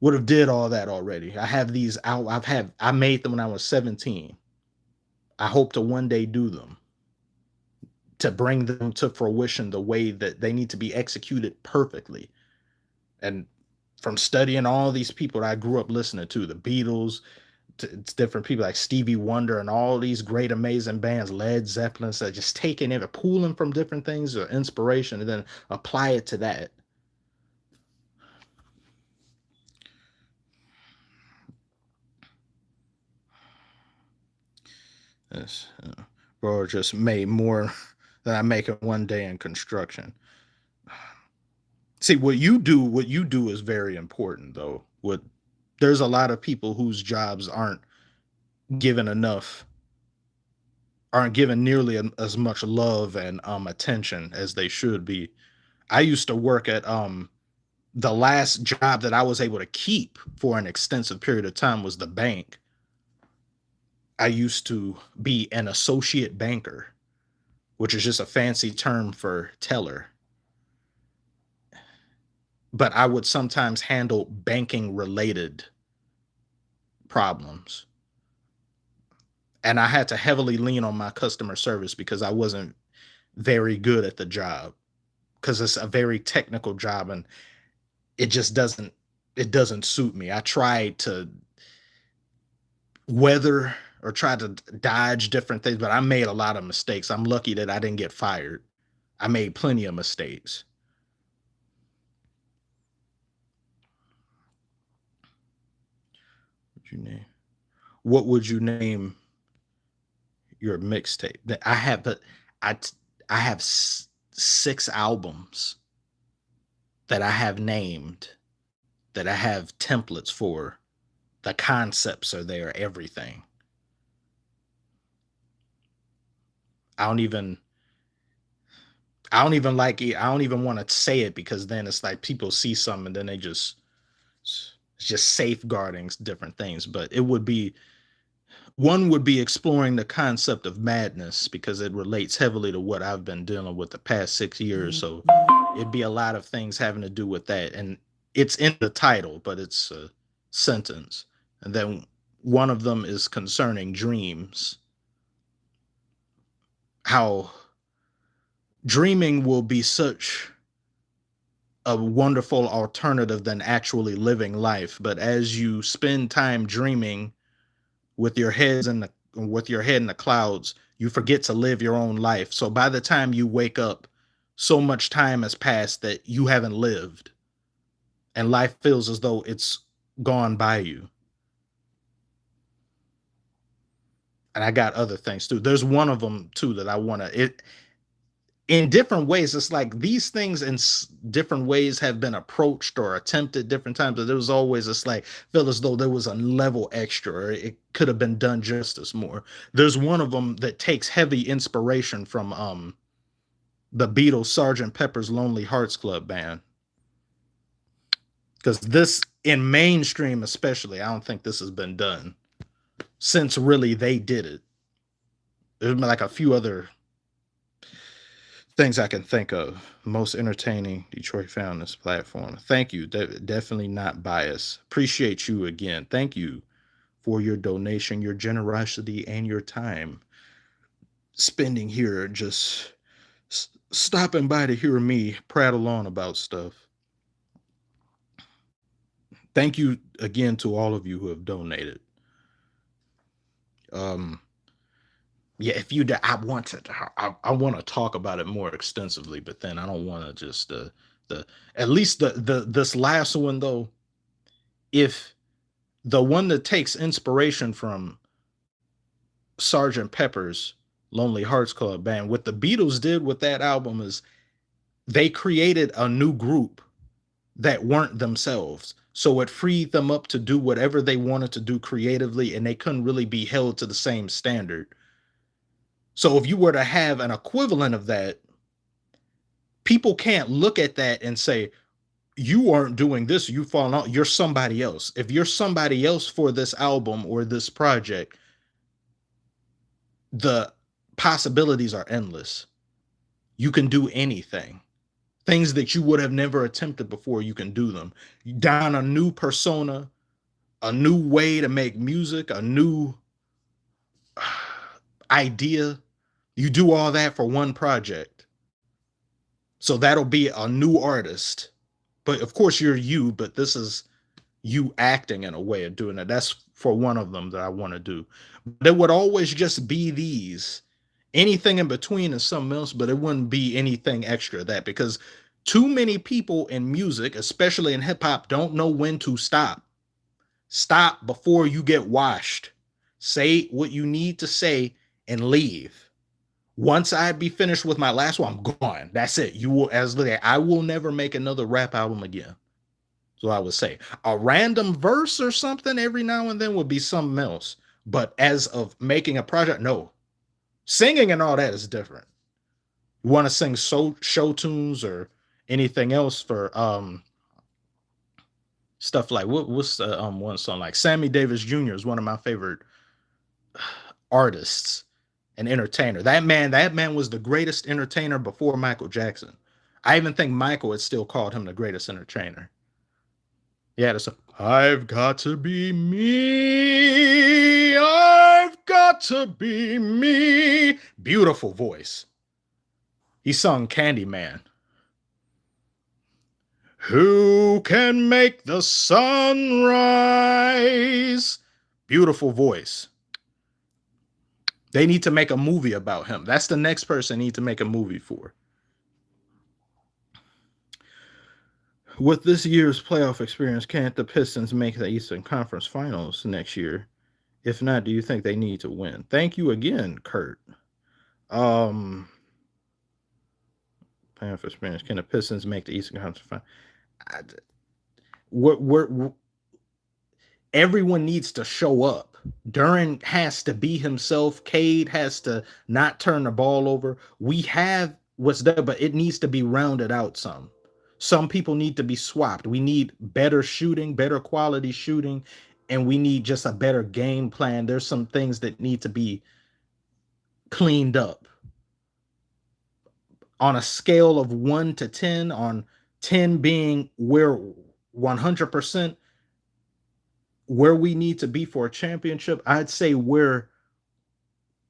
would have did all that already. I have these out. I made them when I was 17. I hope to one day do them to bring them to fruition the way that they need to be executed perfectly. And from studying all these people that I grew up listening to, the Beatles, it's different people like Stevie Wonder and all these great, amazing bands, Led Zeppelin, so just taking it, pulling from different things or inspiration and then apply it to that. Yes, bro, just made more than I make in one day in construction. See, what you do is very important though. What There's a lot of people whose jobs given enough aren't given nearly as much love and attention as they should be. I used to work at The last job that I was able to keep for an extensive period of time was the bank. I used to be an associate banker, which is just a fancy term for teller. But I would sometimes handle banking related problems. And I had to heavily lean on my customer service because I wasn't very good at the job, because it's a very technical job and it just doesn't suit me. I tried to weather or try to dodge different things, but I made a lot of mistakes. I'm lucky that I didn't get fired. I made plenty of mistakes. What'd you name? What would you name your mixtape? I have, but I I have 6 albums that I have named, that I have templates for. The concepts are there, everything. I don't even I don't even like it. I don't even want to say it because then it's like people see something and then they just it's just safeguarding different things. But it would be one would be exploring the concept of madness because it relates heavily to what I've been dealing with the past 6 years. So it'd be a lot of things having to do with that. And it's in the title, but it's a sentence. And then one of them is concerning dreams. How dreaming will be such a wonderful alternative than actually living life. But as you spend time dreaming with your head in the clouds, you forget to live your own life. So by the time you wake up, so much time has passed that you haven't lived, and life feels as though it's gone by you. And I got other things too. There's one of them too that I want to it in different ways. It's like these things in different ways have been approached or attempted different times, but there was always this like feel as though there was a level extra, or it could have been done justice more. There's one of them that takes heavy inspiration from the Beatles' Sergeant Pepper's Lonely Hearts Club Band, because this in mainstream especially, I don't think this has been done since really they did it. There's been like a few other things I can think of. Most entertaining Detroit found this platform. Thank you. Definitely not biased. Appreciate you again. Thank you for your donation, your generosity, and your time spending here, just stopping by to hear me prattle on about stuff. Thank you again to all of you who have donated. Um, yeah, if you, I want to talk about it more extensively, but then I don't want to just the at least the this last one though. If the one that takes inspiration from Sergeant Pepper's Lonely Hearts Club Band, what the Beatles did with that album is they created a new group that weren't themselves. So it freed them up to do whatever they wanted to do creatively, and they couldn't really be held to the same standard. So if you were to have an equivalent of that, people can't look at that and say, you aren't doing this, you fall out, you're somebody else. If you're somebody else for this album or this project, the possibilities are endless. You can do anything. Things that you would have never attempted before, you can do them. You down a new persona, a new way to make music, a new idea. You do all that for one project. So that'll be a new artist. But of course you're you, but this is you acting in a way of doing it. That's for one of them that I want to do. There would always just be these. Anything in between is something else, but it wouldn't be anything extra that, because too many people in music, especially in hip hop, don't know when to stop. Stop before you get washed. Say what you need to say and leave. Once I'd be finished with my last one, I'm gone. That's it. You will, as I will never make another rap album again. So I would say a random verse or something every now and then would be something else. But as of making a project, no. Singing and all that is different. You want to sing show tunes or anything else for Stuff like what's the one song like Sammy Davis Jr. is one of my favorite artists and entertainer. That man was the greatest entertainer before Michael Jackson. I even think Michael had still called him the greatest entertainer. Yeah, that's a I've got to be me. I've got to be me. Beautiful voice. He sung Candyman. Who can make the sun rise? Beautiful voice. They need to make a movie about him. That's the next person they need to make a movie for. With this year's playoff experience, can't the Pistons make the Eastern Conference Finals next year? If not, do you think they need to win? Thank you again, Kurt. Um, playoff experience. Can the Pistons make the Eastern Conference Finals? We're everyone needs to show up. Duran has to be himself. Cade has to not turn the ball over. We have what's there, but it needs to be rounded out some. Some people need to be swapped. We need better shooting, better quality shooting, and we need just a better game plan. There's some things that need to be cleaned up. On a scale of 1 to 10, on 10 being where 100% where we need to be for a championship, I'd say we're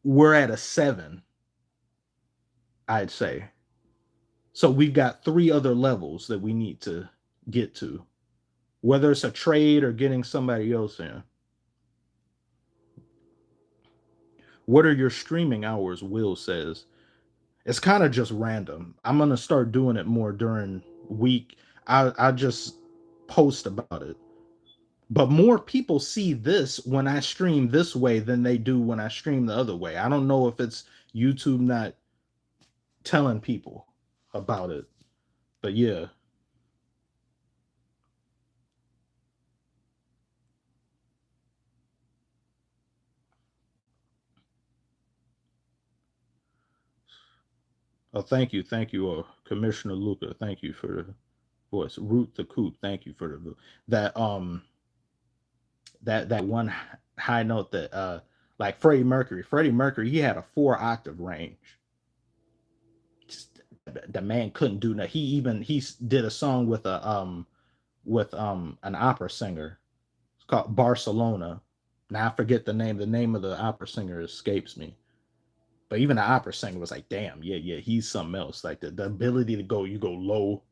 at a 7. I'd say. So we've got 3 other levels that we need to get to, whether it's a trade or getting somebody else in. What are your streaming hours? Will says. It's kind of just random. I'm gonna start doing it more during week. I just post about it. But more people see this when I stream this way than they do when I stream the other way. I don't know if it's YouTube not telling people about it. But yeah. Oh, thank you, Commissioner Luca. Thank you for the voice. Root the Coop. Thank you for the that that one high note that like Freddie Mercury. Freddie Mercury, he had a 4-octave range. Just, the man couldn't do that. He did a song with a an opera singer. It's called Barcelona. Now I forget the name. The name of the opera singer escapes me. But even the opera singer was like, damn, yeah, he's something else. Like the ability to go, you go low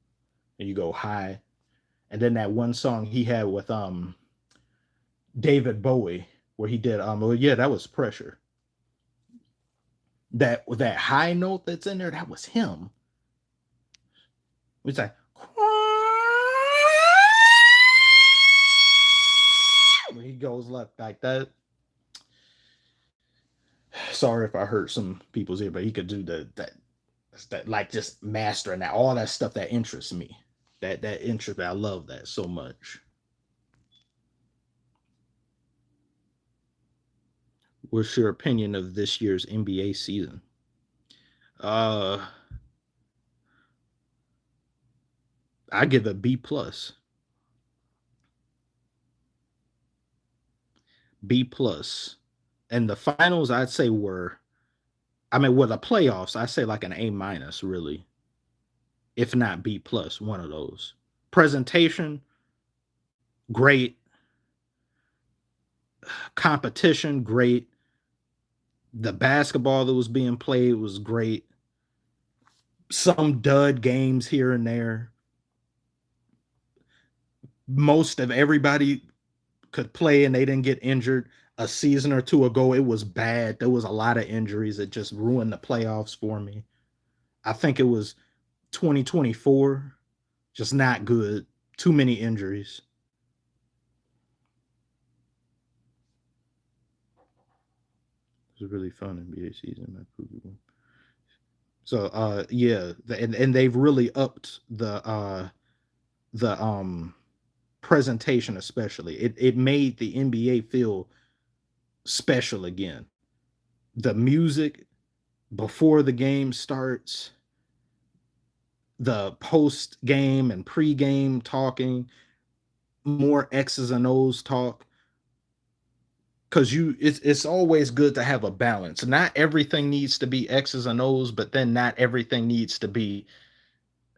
and you go high. And then that one song he had with David Bowie, where he did well, yeah, that was Pressure. That high note that's in there, that was him. It's like when he goes like that. Sorry if I hurt some people's ear, but he could do that like just mastering that all that stuff that interests me. That interest, I love that so much. What's your opinion of this year's NBA season? Uh, I give it B plus. B plus. And the finals, I'd say were, I mean, with the playoffs, I say like an A minus, really, if not B plus, one of those. Presentation, great. Competition, great. The basketball that was being played was great. Some dud games here and there. Most of everybody could play and they didn't get injured. A season or two ago, it was bad. There was a lot of injuries that just ruined the playoffs for me. I think it was 2024, just not good. Too many injuries. It was a really fun NBA season. So yeah, and they've really upped the presentation, especially. It made the NBA feel special again. The music before the game starts, the post game and pre game talking, more X's and O's talk, because it's always good to have a balance. Not everything needs to be X's and O's, but then not everything needs to be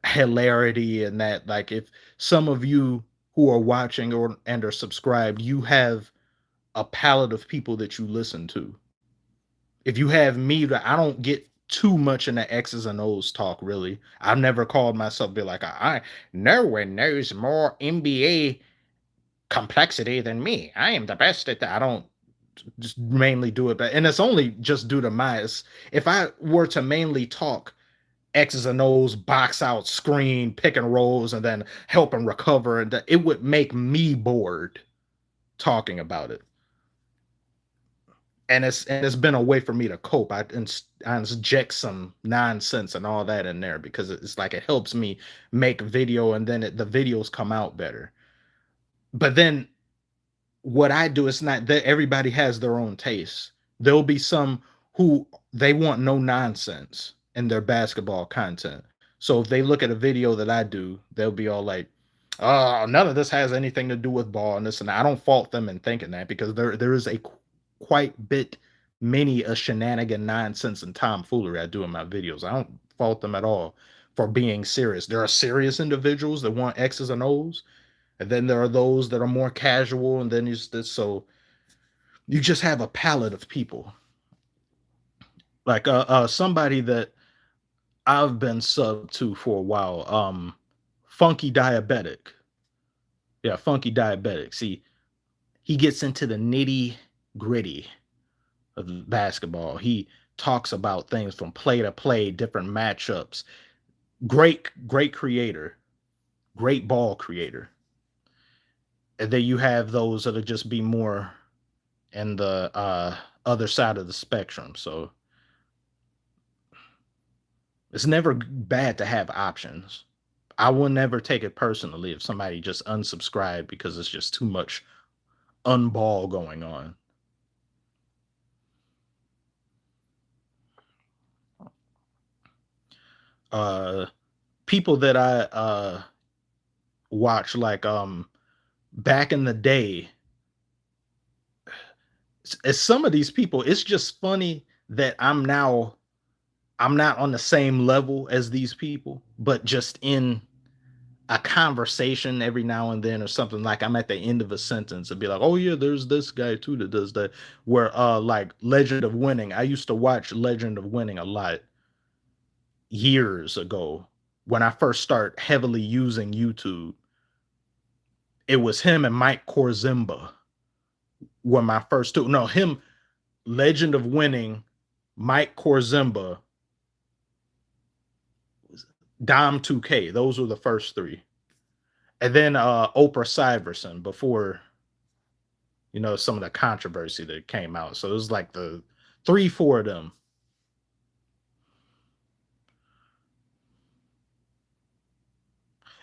hilarity. And that, like, if some of you who are watching or and are subscribed, you have a palette of people that you listen to. If you have me, I don't get too much in the X's and O's talk, really. I've never called myself be like, I no one knows more NBA complexity than me. I am the best at that. I don't just mainly do it, but and it's only just due to my. If I were to mainly talk X's and O's, box out, screen, pick and rolls, and then help and recover, and it would make me bored talking about it. And it's been a way for me to cope. I inject some nonsense and all that in there because it's like it helps me make video, and then the videos come out better. But then what I do is not that everybody has their own taste. There'll be some who they want no nonsense in their basketball content. So if they look at a video that I do, they'll be all like, "Oh, none of this has anything to do with ball and this and that." I don't fault them in thinking that because there is a quite bit many a shenanigan nonsense and tomfoolery I do in my videos. I don't fault them at all for being serious. There are serious individuals that want X's and O's, and then there are those that are more casual, and then so you just have a palette of people. Like somebody that I've been sub to for a while, Funky Diabetic. Yeah, Funky Diabetic. See, he gets into the nitty gritty of basketball. He talks about things from play to play, different matchups. Great creator, great ball creator. And then you have those that'll just be more in the other side of the spectrum. So it's never bad to have options. I will never take it personally if somebody just unsubscribed because it's just too much unball going on. Uh, People that I watch, like back in the day, as some of these people, it's just funny that I'm not on the same level as these people, but just in a conversation every now and then or something, like I'm at the end of a sentence and be like, oh yeah, there's this guy too that does that. Where like Legend of Winning. I used to watch Legend of Winning a lot years ago when I first started heavily using YouTube. It was him and Mike Korzimba were my first two. No, him, Legend of Winning, Mike Korzimba, Dom 2K. Those were the first three. And then Oprah Syverson before, some of the controversy that came out. So it was like the 3, 4 of them.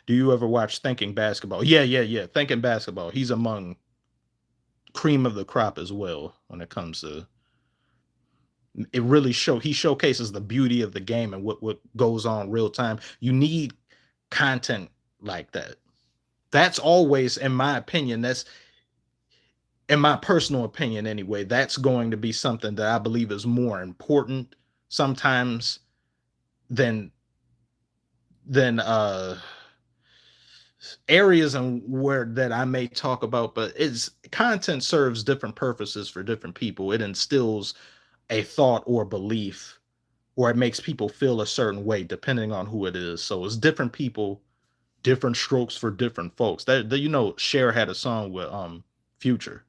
Do you ever watch Thinking Basketball? Yeah. Thinking Basketball. He's among cream of the crop as well when it comes to it. Really he showcases the beauty of the game and what goes on real time. You need content like that. That's always, in my opinion, that's in my personal opinion anyway, that's going to be something that I believe is more important sometimes than than areas and where that I may talk about. But it's content serves different purposes for different people. It instills a thought or belief, or it makes people feel a certain way depending on who it is. So it's different people, different strokes for different folks. That Cher had a song with Future.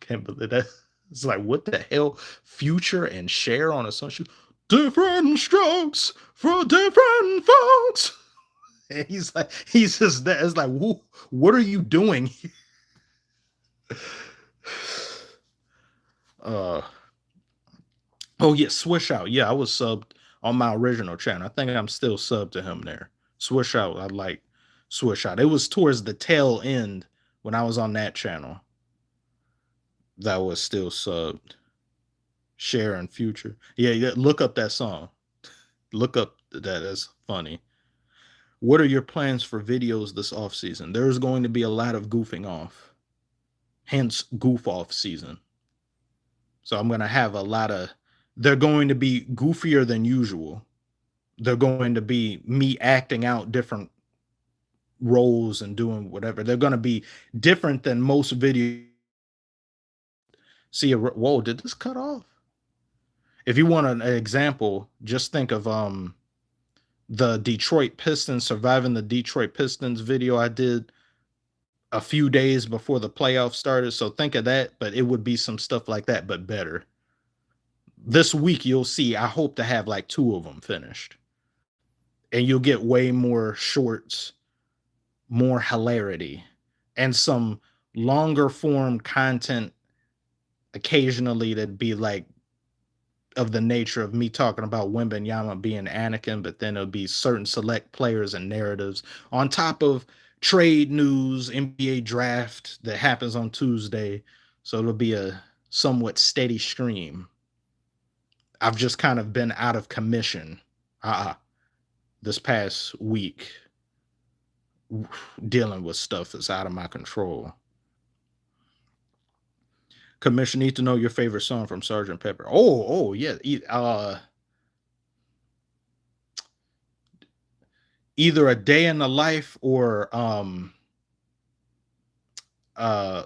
Can't believe that. It's like, what the hell? Future and Cher on a song. Different strokes for different folks. And he's just that. It's like, what are you doing? uh oh yeah, Swish Out. Yeah, I was subbed on my original channel. I think I'm still subbed to him there. Swish Out. I like Swish Out. It was towards the tail end when I was on that channel that was still subbed. Share and Future. Yeah, look up that song. Look up that. That's funny. What are your plans for videos this off season? There's going to be a lot of goofing off, hence goof off season. So I'm going to have a lot of. They're going to be goofier than usual. They're going to be me acting out different roles and doing whatever. They're going to be different than most videos. See, whoa, did this cut off? If you want an example, just think of the Detroit Pistons surviving the Detroit Pistons video I did a few days before the playoffs started. So think of that, but it would be some stuff like that, but better. This week you'll see. I hope to have like two of them finished, and you'll get way more shorts, more hilarity, and some longer form content occasionally that'd be like of the nature of me talking about Wembenyama being Anakin, but then it'll be certain select players and narratives on top of trade news, NBA draft that happens on Tuesday. So it'll be a somewhat steady stream. I've just kind of been out of commission this past week dealing with stuff that's out of my control. Commission need to know your favorite song from Sergeant Pepper. Oh yeah. Either A Day in the Life or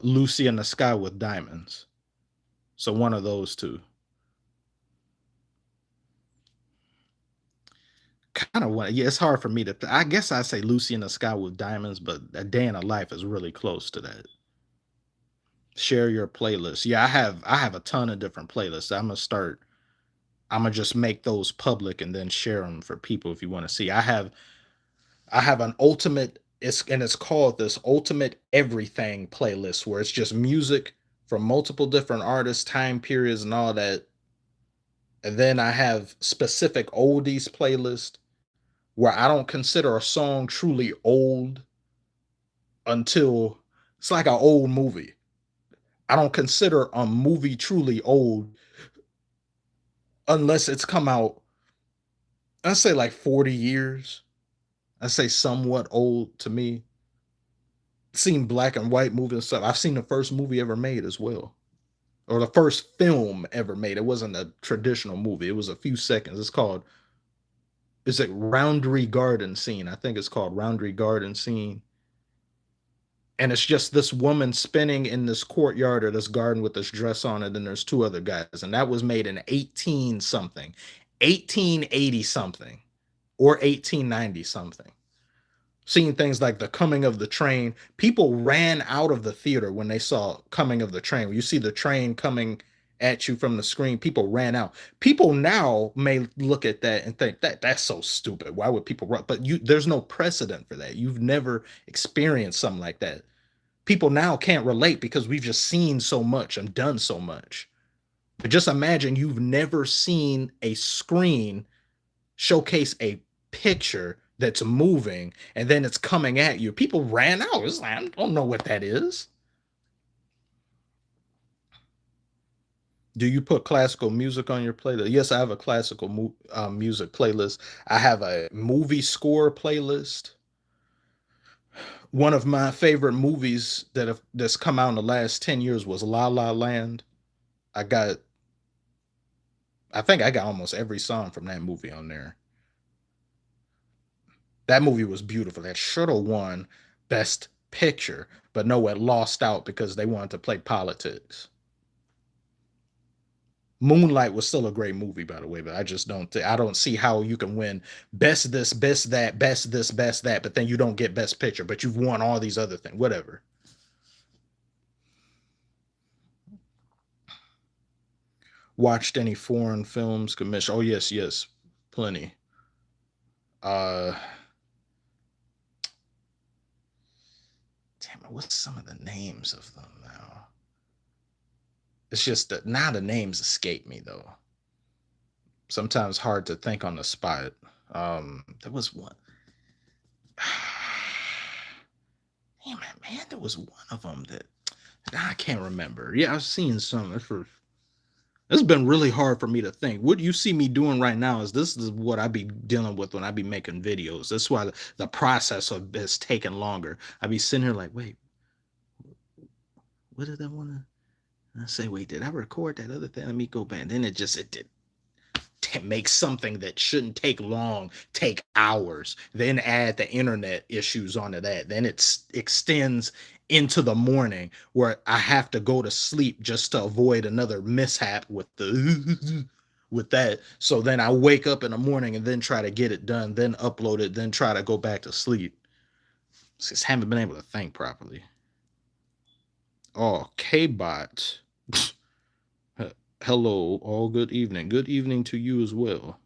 Lucy in the Sky with Diamonds. So one of those two. Kind of want. Yeah, it's hard for me to. I guess I say Lucy in the Sky with Diamonds, but A Day in a Life is really close to that. Share your playlist. Yeah, I have a ton of different playlists. I'm gonna just make those public and then share them for people if you want to see. I have an ultimate. It's called this ultimate everything playlist where it's just music from multiple different artists, time periods, and all that. And then I have specific oldies playlist where I don't consider a song truly old until it's like an old movie. I don't consider a movie truly old unless it's come out, I say like 40 years. I say somewhat old to me. Seen black and white movies and stuff. I've seen the first movie ever made as well. Or the first film ever made. It wasn't a traditional movie. It was a few seconds. It's a Roundry Garden Scene. I think it's called Roundry Garden Scene. And it's just this woman spinning in this courtyard or this garden with this dress on it, and there's two other guys. And that was made in 18 something, 1880 something, or 1890 something. Seeing things like The Coming of the Train, people ran out of the theater when they saw Coming of the Train. When you see the train coming at you from the screen, people ran out. People now may look at that and think that's so stupid. Why would people run? But there's no precedent for that. You've never experienced something like that. People now can't relate because we've just seen so much and done so much. But just imagine you've never seen a screen showcase a picture that's moving and then it's coming at you. People ran out. It's like, I don't know what that is. Do you put classical music on your playlist? Yes, I have a classical music playlist. I have a movie score playlist. One of my favorite movies that's come out in the last 10 years was La La Land. I got I think I got almost every song from that movie on there. That movie was beautiful. That should have won Best Picture, but no, it lost out because they wanted to play politics. Moonlight was still a great movie, by the way, but I don't see how you can win best this, best that, best this, best that, but then you don't get Best Picture, but you've won all these other things. Whatever. Watched any foreign films commission? Oh yes, plenty. Uh Damn it, what's some of the names of them now? It's just that now the names escape me though. Sometimes hard to think on the spot. There was one. Damn it, man! There was one of them that I can't remember. Yeah, I've seen some. It's been really hard for me to think. What you see me doing right now is this is what I be dealing with when I be making videos. That's why the process of has taken longer. I be sitting here like, wait, what did I want to? I say, wait, did I record that other thing? Let me go back. And then it did make something that shouldn't take long take hours, then add the internet issues onto that, then it extends into the morning where I have to go to sleep just to avoid another mishap with the with that. So then I wake up in the morning and then try to get it done, then upload it, then try to go back to sleep. Just haven't been able to think properly. Oh, K-bot. Hello, all good evening. Good evening to you as well.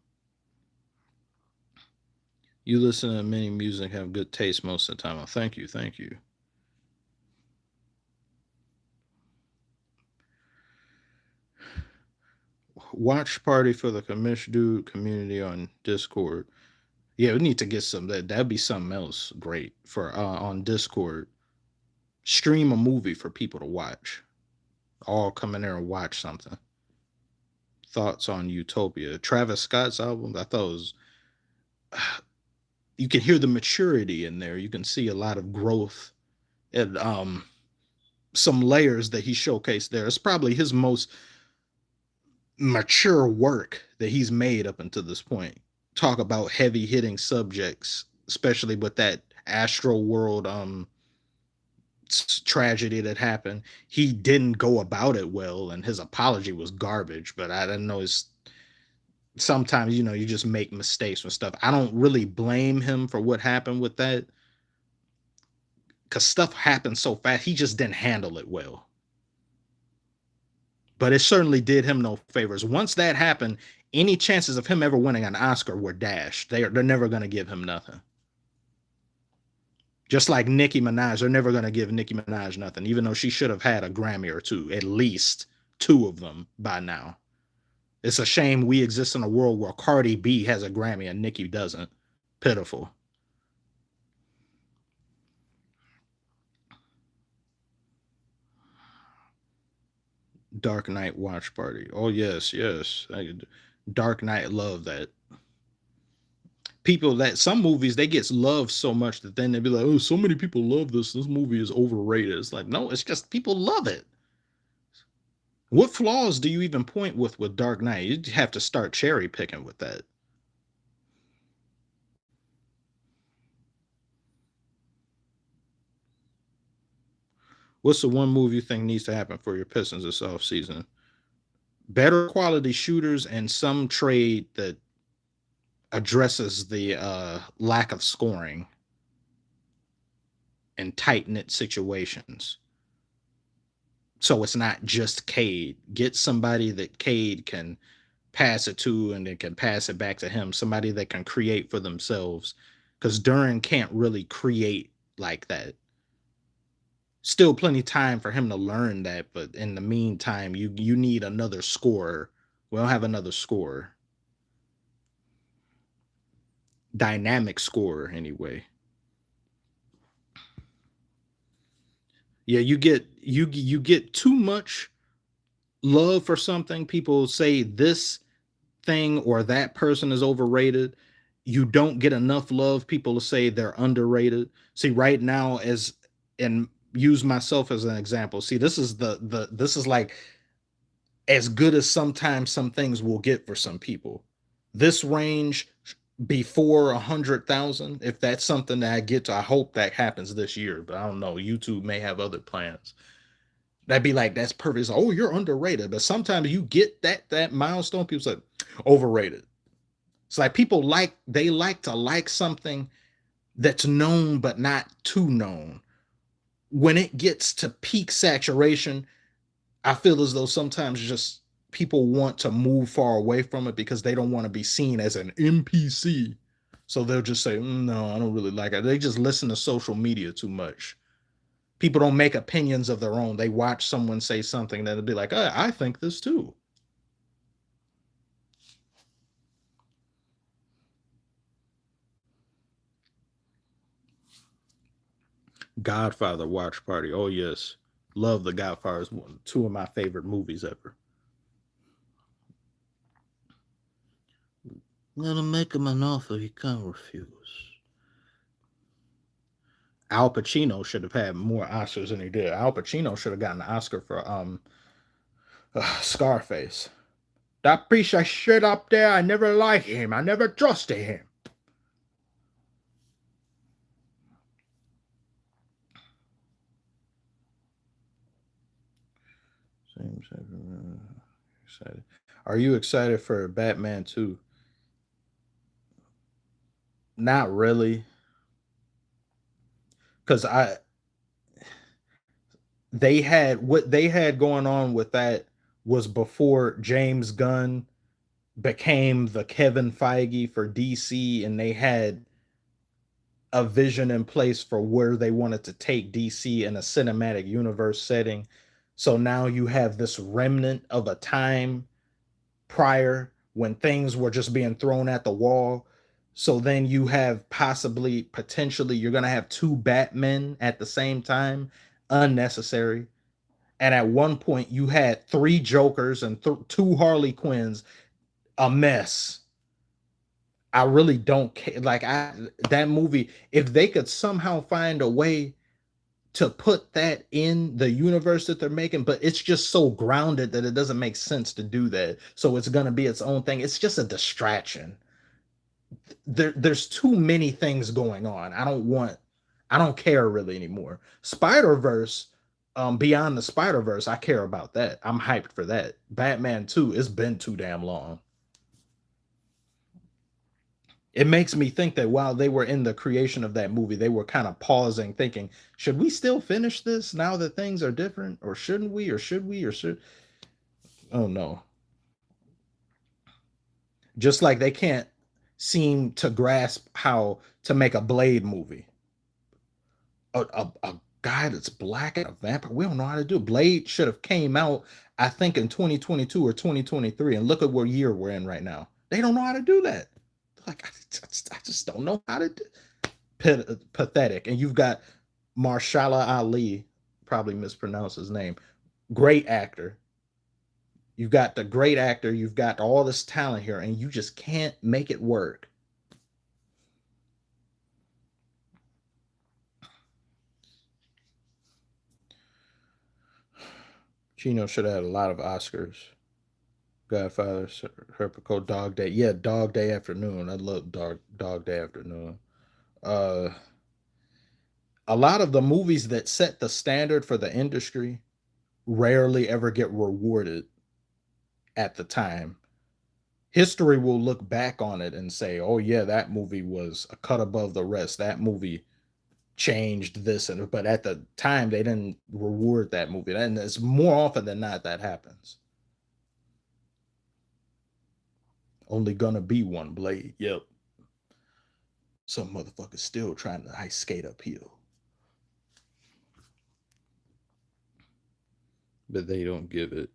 You listen to many music, have good taste most of the time. Oh, thank you, thank you. Watch party for the commission dude community on Discord. Yeah, we need to get some that'd be something else great for on Discord. Stream a movie for people to watch. All come in there and watch something. Thoughts on Utopia. Travis Scott's album, I thought it was you can hear the maturity in there. You can see a lot of growth and some layers that he showcased there. It's probably his most mature work that he's made up until this point. Talk about heavy hitting subjects, especially with that Astro World tragedy that happened. He didn't go about it well, and his apology was garbage. But I don't know. It's sometimes you just make mistakes with stuff. I don't really blame him for what happened with that because stuff happened so fast. He just didn't handle it well. But it certainly did him no favors. Once that happened, any chances of him ever winning an Oscar were dashed. They're never going to give him nothing. Just like Nicki Minaj, they're never going to give Nicki Minaj nothing, even though she should have had a Grammy or two, at least two of them by now. It's a shame we exist in a world where Cardi B has a Grammy and Nicki doesn't. Pitiful. Dark Knight watch party. Oh yes, yes. Dark Knight, love that. People that some movies they get loved so much that then they'd be like, oh, so many people love this. This movie is overrated. It's like, no, it's just people love it. What flaws do you even point with Dark Knight? You have to start cherry picking with that. What's the one move you think needs to happen for your Pistons this offseason? Better quality shooters and some trade that addresses the lack of scoring in tight knit situations. So it's not just Cade. Get somebody that Cade can pass it to and then can pass it back to him. Somebody that can create for themselves. Because Duran can't really create like that. Still plenty time for him to learn that, but in the meantime, you need another scorer. We don't have another scorer. Dynamic scorer anyway. Yeah, you get too much love for something. People say this thing or that person is overrated. You don't get enough love. People say they're underrated. See, right now, as and use myself as an example. See, this is this is like as good as sometimes some things will get for some people. This range before 100,000, if that's something that I get to, I hope that happens this year. But I don't know. YouTube may have other plans. That'd be like that's perfect. It's like, oh, you're underrated. But sometimes you get that milestone, people say overrated. It's like people they like to like something that's known but not too known. When it gets to peak saturation, I feel as though sometimes just people want to move far away from it because they don't want to be seen as an NPC. So they'll just say, no, I don't really like it. They just listen to social media too much. People don't make opinions of their own. They watch someone say something that'll be like, I think this too. Godfather watch party. Oh yes, love the Godfather. Two of my favorite movies ever. I'm gonna make him an offer he can't refuse. Al Pacino should have had more Oscars than he did. Al Pacino should have gotten an Oscar for Scarface. That piece of shit up there, I never liked him. I never trusted him. Same excited. Are you excited for Batman 2? Not really. Cause I they had what they had going on with that was before James Gunn became the Kevin Feige for DC, and they had a vision in place for where they wanted to take DC in a cinematic universe setting. So now you have this remnant of a time prior when things were just being thrown at the wall. So then you have possibly, potentially, you're going to have two Batmen at the same time. Unnecessary. And at one point, you had three Jokers and two Harley Quinns. A mess. I really don't care. Like that movie, if they could somehow find a way to put that in the universe that they're making, but it's just so grounded that it doesn't make sense to do that. So it's gonna be its own thing. It's just a distraction. There's too many things going on. I don't care really anymore. Spider Verse, Beyond the Spider Verse, I care about that. I'm hyped for that. Batman 2, it's been too damn long. It makes me think that while they were in the creation of that movie, they were kind of pausing, thinking, should we still finish this now that things are different? Or shouldn't we? Or should we? Or should. Oh, no. Just like they can't seem to grasp how to make a Blade movie. A guy that's black and a vampire. We don't know how to do it. Blade should have came out, I think, in 2022 or 2023. And look at what year we're in right now. They don't know how to do that. Like, I just don't know how to do pathetic. And you've got Marshala Ali, probably mispronounced his name, great actor. You've got the great actor, you've got all this talent here, and you just can't make it work. Chino should have had a lot of Oscars. Godfather, Serpico, Dog Day. Yeah, Dog Day Afternoon. I love Dog Day Afternoon. Uh, a lot of the movies that set the standard for the industry rarely ever get rewarded at the time. History will look back on it and say, "Oh yeah, that movie was a cut above the rest. That movie changed this," and but at the time they didn't reward that movie. And it's more often than not that happens. Only gonna be one Blade. Yep. Some motherfuckers still trying to ice skate uphill, but they don't give it.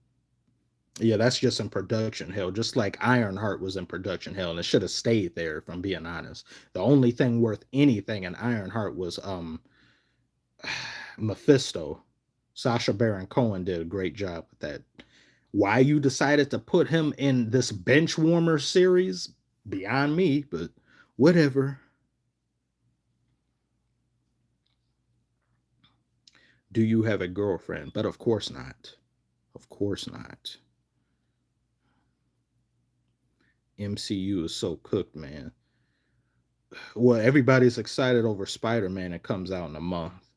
Yeah, that's just in production hell. Just like Ironheart was in production hell, and it should have stayed there. If I'm being honest, the only thing worth anything in Ironheart was Mephisto. Sasha Baron Cohen did a great job with that. Why you decided to put him in this bench warmer series, beyond me, but whatever. Do you have a girlfriend? But of course not. Of course not. MCU is so cooked, man. Well, everybody's excited over Spider Man. It comes out in a month.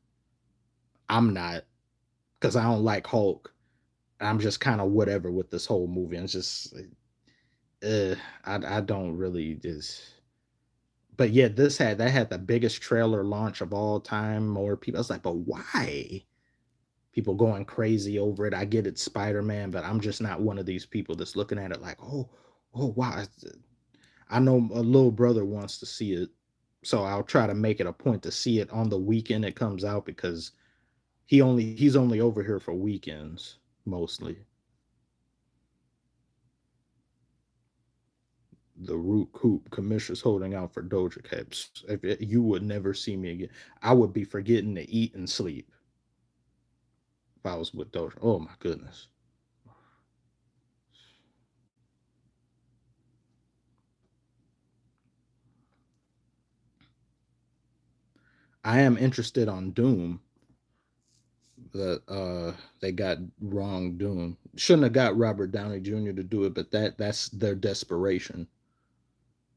I'm not, because I don't like Hulk. I'm just kind of whatever with this whole movie. It's just, I don't really just. But yeah, that had the biggest trailer launch of all time. More people. I was like, but why? People going crazy over it. I get it, Spider Man, but I'm just not one of these people that's looking at it like, oh wow. I know a little brother wants to see it, so I'll try to make it a point to see it on the weekend it comes out because he's only over here for weekends mostly. The root coop commissioners holding out for Doja Cat. You would never see me again. I would be forgetting to eat and sleep if I was with Doja. Oh my goodness. I am interested on Doom. That they got wrong Doom. Shouldn't have got Robert Downey Jr. to do it, but that's their desperation.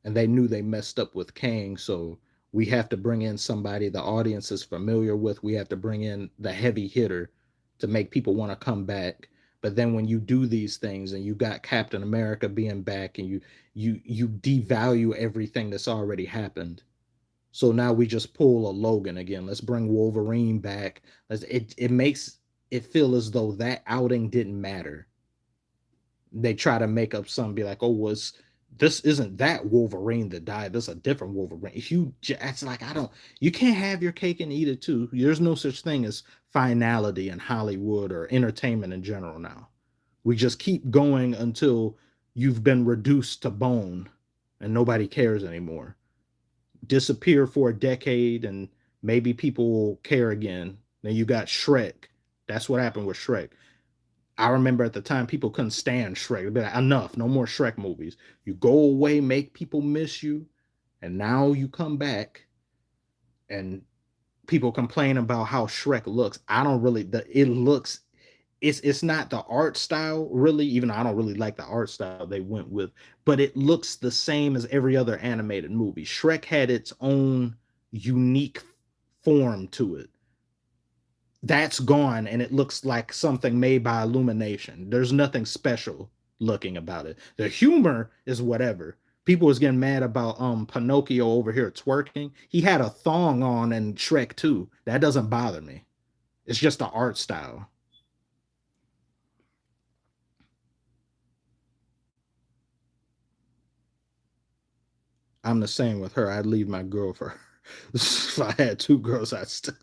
And they knew they messed up with Kang, so we have to bring in somebody the audience is familiar with. We have to bring in the heavy hitter to make people want to come back. But then when you do these things and you got Captain America being back and you devalue everything that's already happened. So now we just pull a Logan again. Let's bring Wolverine back. It makes it feel as though that outing didn't matter. They try to make up some, be like, oh, was this isn't that Wolverine that died? This is a different Wolverine. If you, it's like I don't. You can't have your cake and eat it too. There's no such thing as finality in Hollywood or entertainment in general now. We just keep going until you've been reduced to bone and nobody cares anymore. Disappear for a decade and maybe people will care again. Then you got Shrek. That's what happened with Shrek. I remember at the time people couldn't stand Shrek. They'd be like, enough, no more Shrek movies. You go away, make people miss you, and now you come back and people complain about how Shrek looks. I don't really it looks it's not the art style really, even though I don't really like the art style they went with, but it looks the same as every other animated movie. Shrek had its own unique form to it. That's gone and it looks like something made by Illumination. There's nothing special looking about it. The humor is whatever. People was getting mad about Pinocchio over here twerking. He had a thong on in Shrek 2. That doesn't bother me. It's just the art style. I'm the same with her. I'd leave my girl for her. If I had two girls, I'd still.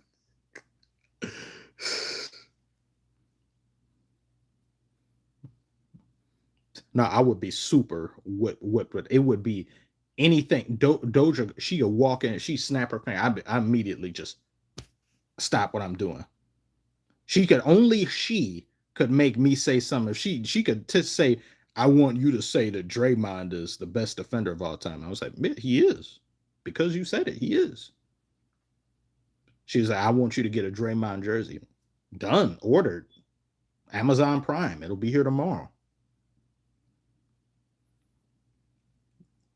No, I would be super what it would be anything. Doja, she would walk in, she snap her finger. I immediately just stop what I'm doing. She could only she could make me say something. If she could just say, I want you to say that Draymond is the best defender of all time. I was like, he is. Because you said it, he is. She was like, I want you to get a Draymond jersey. Done. Ordered. Amazon Prime. It'll be here tomorrow.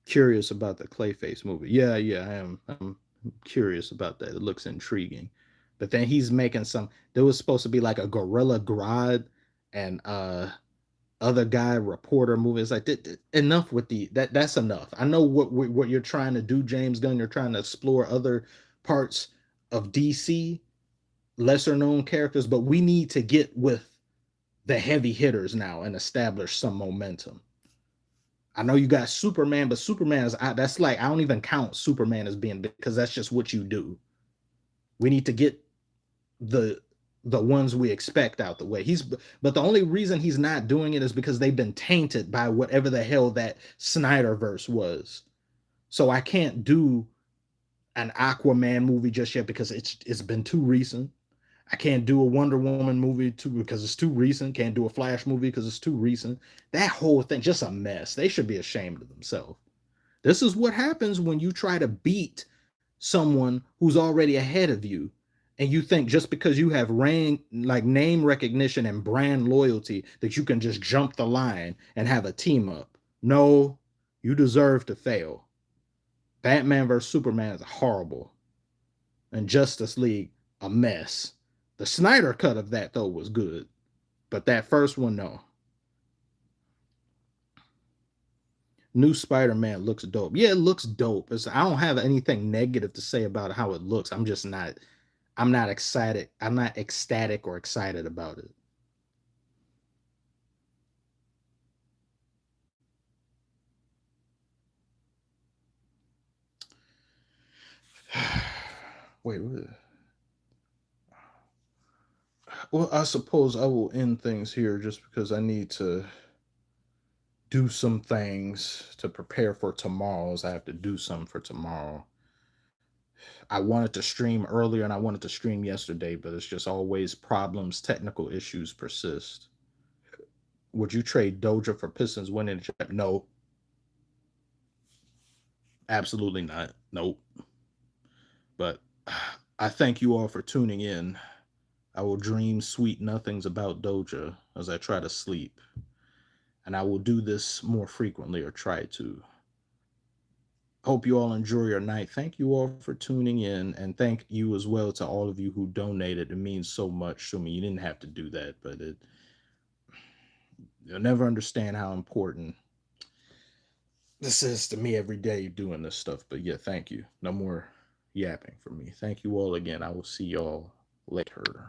Curious about the Clayface movie. Yeah, yeah, I am. I'm curious about that. It looks intriguing. But then he's making some. There was supposed to be like a Gorilla Grodd and other guy reporter movie. It's like enough with the that. That's enough. I know what you're trying to do, James Gunn. You're trying to explore other parts of DC, lesser known characters, but we need to get with the heavy hitters now and establish some momentum. I know you got Superman, but Superman is that's like I don't even count Superman as being because that's just what you do. We need to get the the ones we expect out the way. But the only reason he's not doing it is because they've been tainted by whatever the hell that Snyderverse was. So I can't do an Aquaman movie just yet because it's been too recent. I can't do a Wonder Woman movie too because it's too recent. Can't do a Flash movie because it's too recent. That whole thing just a mess. They should be ashamed of themselves. This is what happens when you try to beat someone who's already ahead of you and you think just because you have like name recognition and brand loyalty that you can just jump the line and have a team up. No, you deserve to fail. Batman vs Superman is horrible and Justice League a mess. The Snyder cut of that though was good, but that first one, no. New Spider-Man looks dope. Yeah, it looks dope. I don't have anything negative to say about how it looks. I'm just not. I'm not excited. I'm not ecstatic or excited about it. Wait, what? Well, I suppose I will end things here just because I need to do some things to prepare for tomorrow's. I have to do some for tomorrow. I wanted to stream earlier and I wanted to stream yesterday, but it's just always problems, technical issues persist. Would you trade Doja for Pistons winning? No, absolutely not. Nope. But I thank you all for tuning in. I will dream sweet nothings about Doja as I try to sleep, and I will do this more frequently or try to. Hope you all enjoy your night. Thank you all for tuning in, and thank you as well to all of you who donated. It means so much to me. You didn't have to do that, but you'll never understand how important this is to me every day doing this stuff. But yeah, thank you. No more yapping from me. Thank you all again. I will see y'all later.